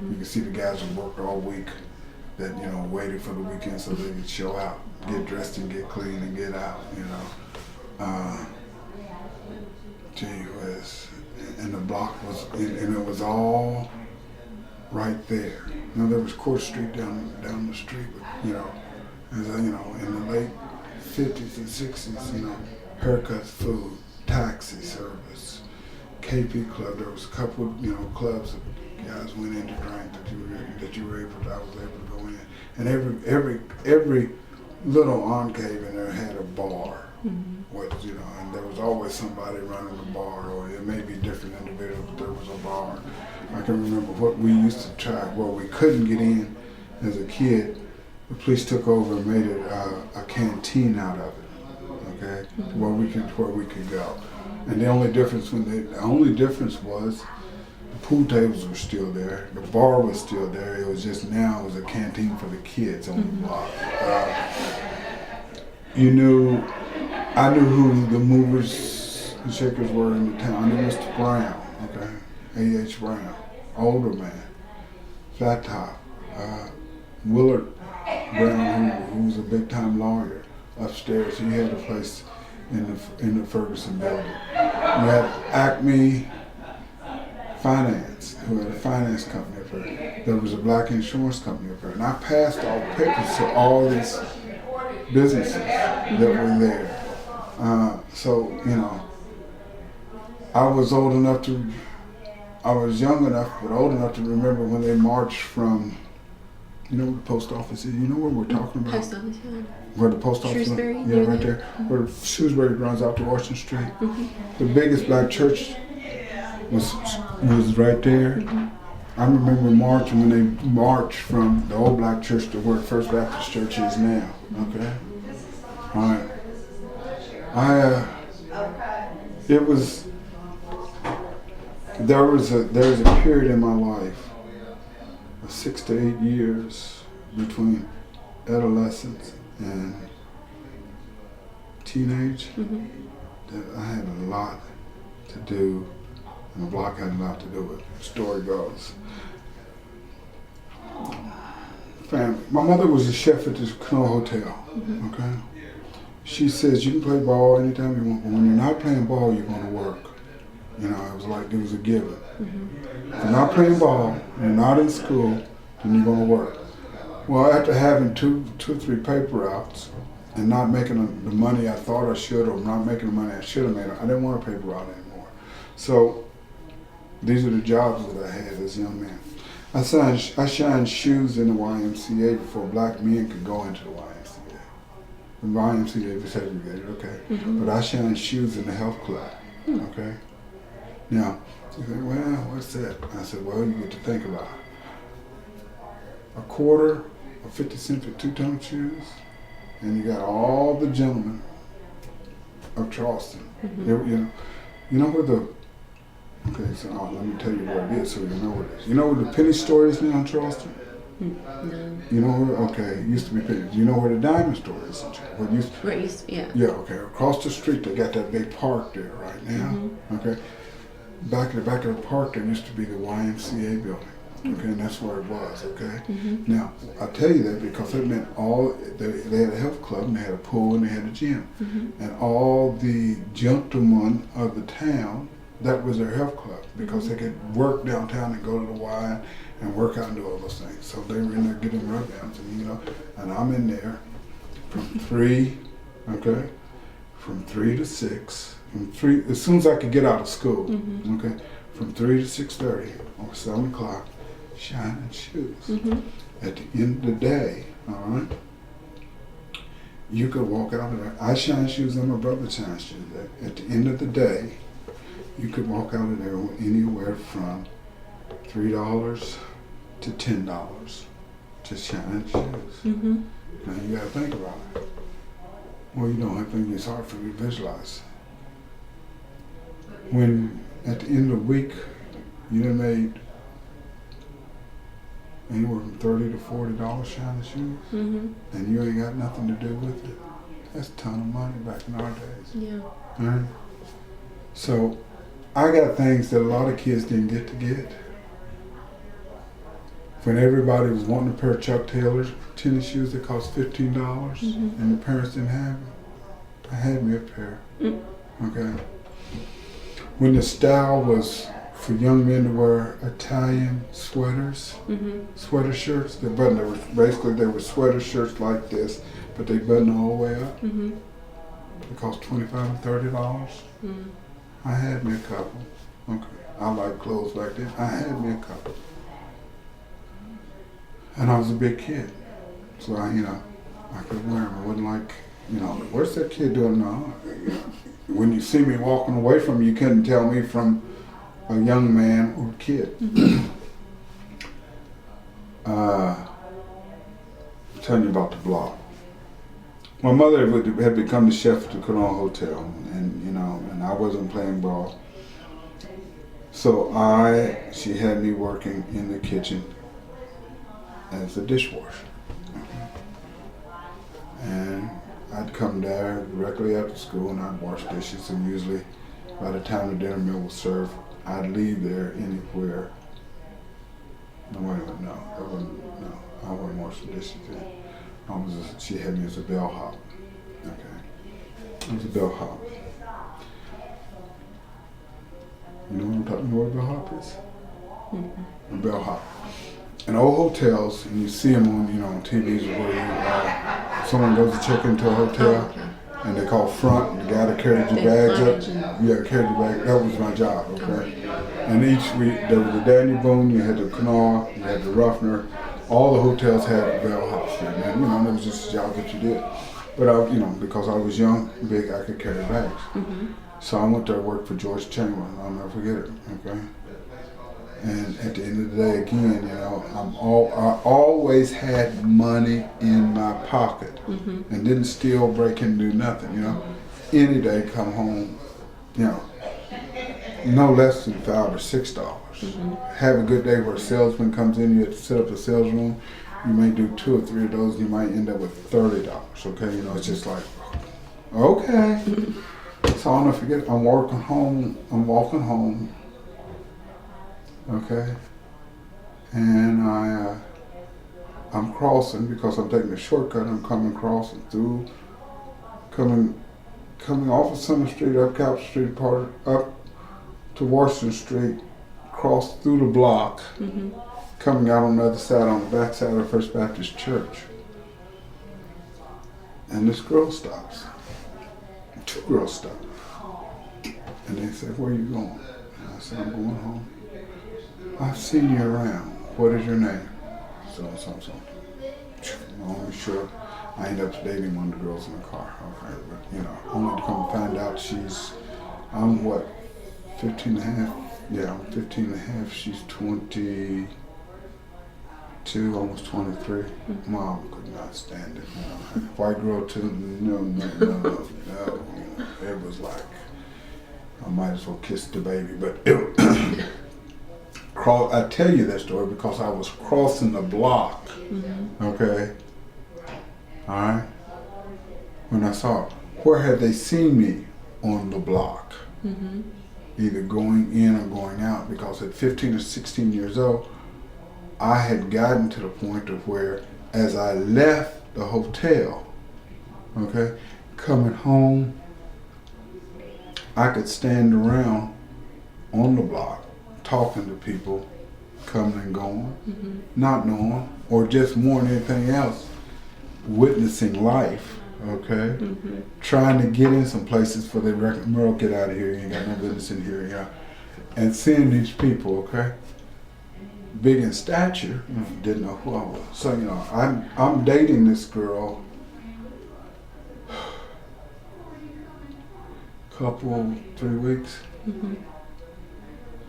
You can see the guys that worked all week, that waited for the weekend so they could show out, get dressed and get clean and get out, Gee whiz. And the block was, and it was all right there. Now there was Court Street down the street, but in the late 50s and 60s, haircuts, food, taxi service, KP Club. There was a couple of clubs that guys went in to drink that I was able to go in, and every little enclave in there had a bar. And there was always somebody running the bar, or it may be different individuals, but there was a bar. I can remember what we used to try, where we couldn't get in as a kid. The police took over and made it a canteen out of it, okay? to where we could go. And the only difference was the pool tables were still there, the bar was still there. It was just now it was a canteen for the kids on the block. I knew who the movers and shakers were in the town. I knew Mr. Brown, okay, A.H. Brown, older man, flat top. Willard Brown, who was a big time lawyer upstairs. He had a place in the Ferguson building. You had Acme Finance, who had a finance company up there. There was a black insurance company up there. And I passed all the papers to all these businesses that were there. So, I was young enough, but old enough to remember when they marched from, where the post office is? You know where we're talking about? Post office, yeah. Where the post office is? Shrewsbury? Yeah, right there. Where Shrewsbury runs out to Washington Street. The biggest black church was right there. I remember marching when they marched from the old black church to where First Baptist Church is now. Okay? All right. There was a period in my life of 6 to 8 years between adolescence and teenage that I had a lot to do, and the block had a lot to do with it. The story goes. Family. My mother was a chef at this Canoe Hotel, okay? She says you can play ball anytime you want, but when you're not playing ball, you're going to work. It was like it was a given. If you're not playing ball, you're not in school, then you're going to work. Well, after having two or three paper outs and not making the money I thought I should, or not making the money I should have made, I didn't want a paper route anymore. So these are the jobs that I had as a young man. I shined shoes in the YMCA before black men could go into the YMCA. The YMCA was segregated, okay? But I shined shoes in the health club, okay? Now, you think, well, what's that? I said, well, you get to think about it. A quarter or 50 cents for two-tone shoes, and you got all the gentlemen of Charleston. You know where the, okay, so let me tell you where it is so you know where it is. You know where the penny store is now in Charleston? No. You know where, okay, it used to be penny. You know where the diamond store is in Charleston? Where it used to be, yeah. Yeah, okay, across the street they got that big park there right now, okay? Back at the back of the park there used to be the YMCA building. Okay, and that's where it was, okay? Now, I tell you that because it meant they had a health club, and they had a pool, and they had a gym. And all the gentlemen of the town, that was their health club, because they could work downtown and go to the Y and work out and do all those things. So they were in there getting rub-downs, and I'm in there from 3 to 6, as soon as I could get out of school, okay? From 3 to 6:30 or 7 o'clock, shining shoes. At the end of the day, all right, you could walk out of there. I shine shoes and my brother shines shoes. At the end of the day, you could walk out of there with anywhere from $3 to $10 to shine shoes. Now you gotta think about it. Well, you don't have to think it's hard for you to visualize. When at the end of the week, you done made anywhere from $30 to $40 shining shoes, and you ain't got nothing to do with it. That's a ton of money back in our days. Yeah. Right? So I got things that a lot of kids didn't get to get. When everybody was wanting a pair of Chuck Taylor tennis shoes that cost $15, and the parents didn't have them, I had me a pair. Okay. When the style was for young men to wear Italian sweaters, sweater shirts. They were sweater shirts like this, but they button all the way up. They cost $25 and $30. I had me a couple. Okay, I like clothes back then. I had me a couple, and I was a big kid, so I could wear them. It wasn't like, what's that kid doing now? When you see me walking away from you couldn't tell me from a young man or a kid. I'm telling you about the block. my mother had become the chef at the Canal Hotel, and I wasn't playing ball. So she had me working in the kitchen as a dishwasher. And I'd come there directly after school and I'd wash dishes, and usually by the time the dinner meal was served, I'd leave there anywhere. No, wait a minute, no, I wouldn't wash the dishes then. She had me as a bellhop. Okay. I was a bellhop. You know what I'm talking about? What a bellhop is? Mm-hmm. A bellhop. In old hotels, and you see them on TVs where someone goes to check into a hotel, and they call front, the guy that carried your bags up. Yeah, carried your bag. That was my job, okay? And each week, there was the Danny Boone, you had the Canal, you had the Ruffner. All the hotels had bellhops there, man. That was just a job that you did. But because I was young, big, I could carry bags. Mm-hmm. So I went there to work for George Chamberlain. I'll never forget it, okay? And at the end of the day, again, I always had money in my pocket, mm-hmm. and didn't steal, break, and do nothing. Any day, come home, no less than $5 or $6. Mm-hmm. Have a good day where a salesman comes in, you have to set up a sales room. You may do 2 or 3 of those, and you might end up with $30. Okay, it's just like, okay. So I'll never forget. I'm walking home. Okay, and I'm crossing because I'm taking a shortcut. I'm crossing through, coming off of Summer Street, up Capitol Street, up to Washington Street, cross through the block, mm-hmm. coming out on the other side, on the back side of First Baptist Church. And this girl stops. 2 girls stop. And they said, "Where are you going?" And I said, "I'm going home." "I've seen you around. What is your name?" So. Long and short, I ended up dating one of the girls in the car. Okay, but only to come find out I'm 15 and a half? Yeah, I'm 15 and a half. She's 22, almost 23. Mm-hmm. Mom could not stand it. White girl too? No. It was like, I might as well kiss the baby, but I tell you that story because I was crossing the block, mm-hmm. okay? All right? When I saw, where had they seen me on the block? Mm-hmm. Either going in or going out, because at 15 or 16 years old, I had gotten to the point of where, as I left the hotel, okay, coming home, I could stand around on the block talking to people coming and going, mm-hmm. not knowing, or just more than anything else, witnessing life, okay? Mm-hmm. Trying to get in some places for the record, Merle, get out of here, you ain't got no business in here, and seeing these people, okay? Big in stature, didn't know who I was. So, I'm dating this girl, couple, 3 weeks, mm-hmm.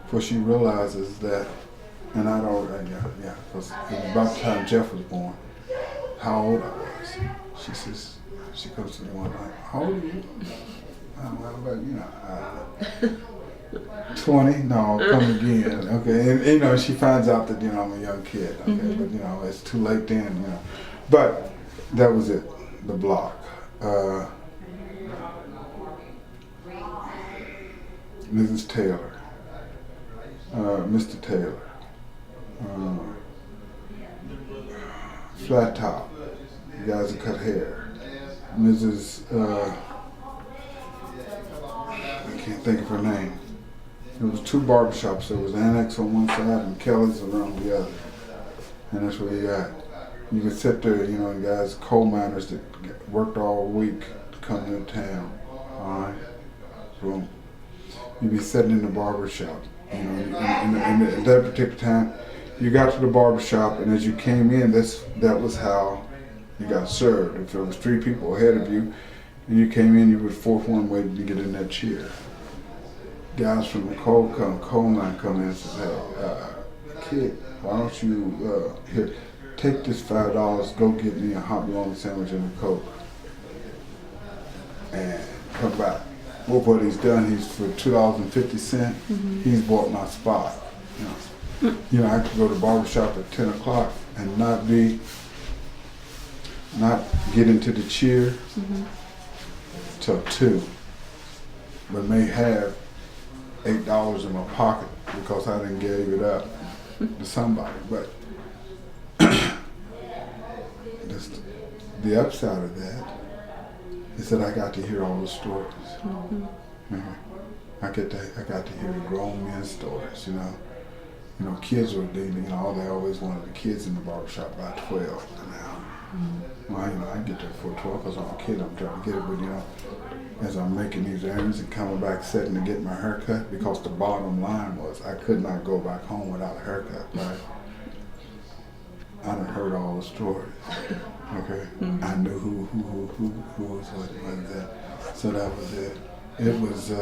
before she realizes that, and I'd already, because it was about the time Jeff was born, how old I was. She comes to me one night, "How old are you?" I'm like, 20? No, come again. Okay, and she finds out that, I'm a young kid, okay, mm-hmm. but it's too late then, But that was it, the block. Mrs. Taylor, Mr. Taylor, flat top, you guys that cut hair, Mrs. I can't think of her name. There was 2 barbershops. There was Annex on one side and Kelly's around the other, and that's where you got. You could sit there, and guys, coal miners that worked all week to come into town. All right, boom. You'd be sitting in the barber shop, and at that particular time, you got to the barber shop, and as you came in, that was how you got served. If there was 3 people ahead of you, and you came in, you were the 4th one waiting to get in that chair. Guys from the coal mine come in and say, "Hey, kid, why don't you here take this $5, go get me a hot bologna sandwich and a Coke." and come back. Well, what he's done, he's for $2.50, he's bought my spot. You know, I could go to the barbershop at 10 o'clock and not get into the chair till 2, but may have $8 in my pocket because I didn't gave it up to somebody. But the upside of that is that I got to hear all the stories. I got to hear the grown men's stories. You know, kids were dealing. You know, they always wanted the kids in the barbershop by 12 an hour. Well, you know, I get there before 12 because I'm a kid. I'm trying to get it, but you know, as I'm making these errands and coming back, sitting to get my haircut, because the bottom line was I could not go back home without a haircut. Right? I done heard all the stories. Okay, I knew who was what was that. So that was it. It was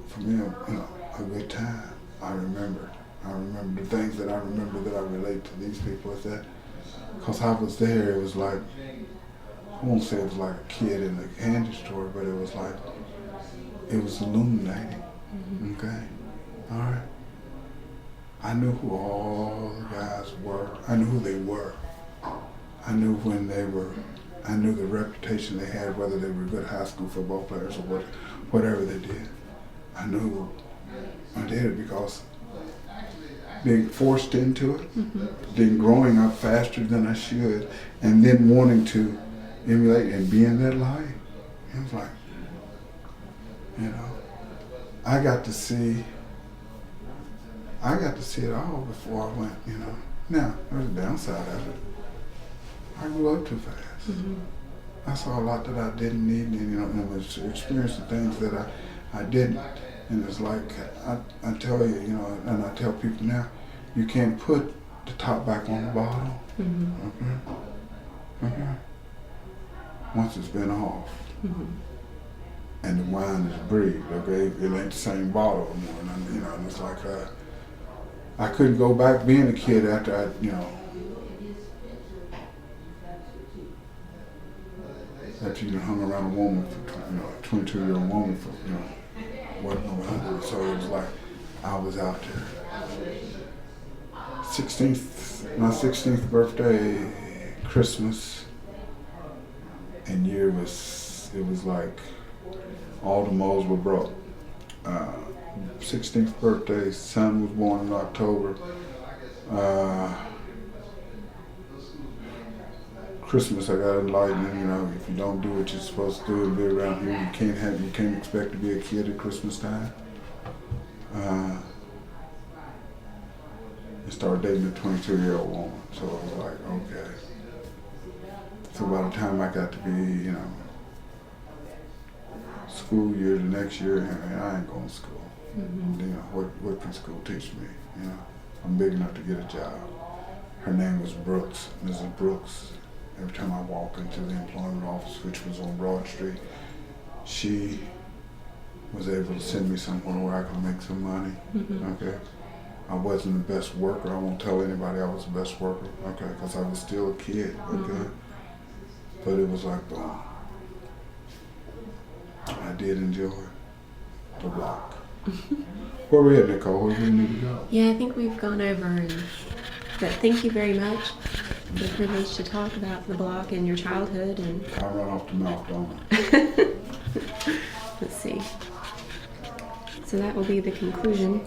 for me, you know, a good time. I remember the things that I remember that I relate to these people is that because I was there, it was like, I won't say it was like a kid in a candy store, but it was like, it was illuminating. Okay, all right. I knew who all the guys were. I knew who they were. I knew when they were. I knew the reputation they had, whether they were good high school football players or whatever they did. I knew I did it because being forced into it, then growing up faster than I should, and then wanting to emulate and be in that life. It was like, you know, I got to see it all before I went, you know. Now, there's a downside of it. I grew up too fast. I saw a lot that I didn't need, and, you know, and was experiencing things that I didn't. And it's like, I tell you, you know, and I tell people now, you can't put the top back on the bottle. Okay? Once it's been off. And the wine is breathed, okay? It ain't the same bottle anymore. And, you know, and it's like, I couldn't go back being a kid after I, you know, after you hung around a woman for, you know, a 22-year-old woman for, you know, wasn't no 100. So it was like, I was out there. My 16th birthday, Christmas, and it was like all the molds were broke. 16th birthday, son was born in October. Christmas, I got enlightenment. You know, if you don't do what you're supposed to do and be around here, you can't expect to be a kid at Christmas time. I started dating a 22-year-old woman, so it was like, okay. So by the time I got to be, you know, school year, the next year, I ain't going to school. You know, what can school teach me? You know, I'm big enough to get a job. Her name was Brooks, Mrs. Brooks. Every time I walk into the employment office, which was on Broad Street, she was able to send me somewhere where I could make some money. Okay, I wasn't the best worker. I won't tell anybody I was the best worker. Okay, because I was still a kid. Okay, but it was like, boom. I did enjoy the block. Where we at, Nicole? Where do we need to go? Yeah, I think we've gone over, but thank you very much for the privilege to talk about the block and your childhood. And I run off the mouth, don't I? let's see. So that will be the conclusion.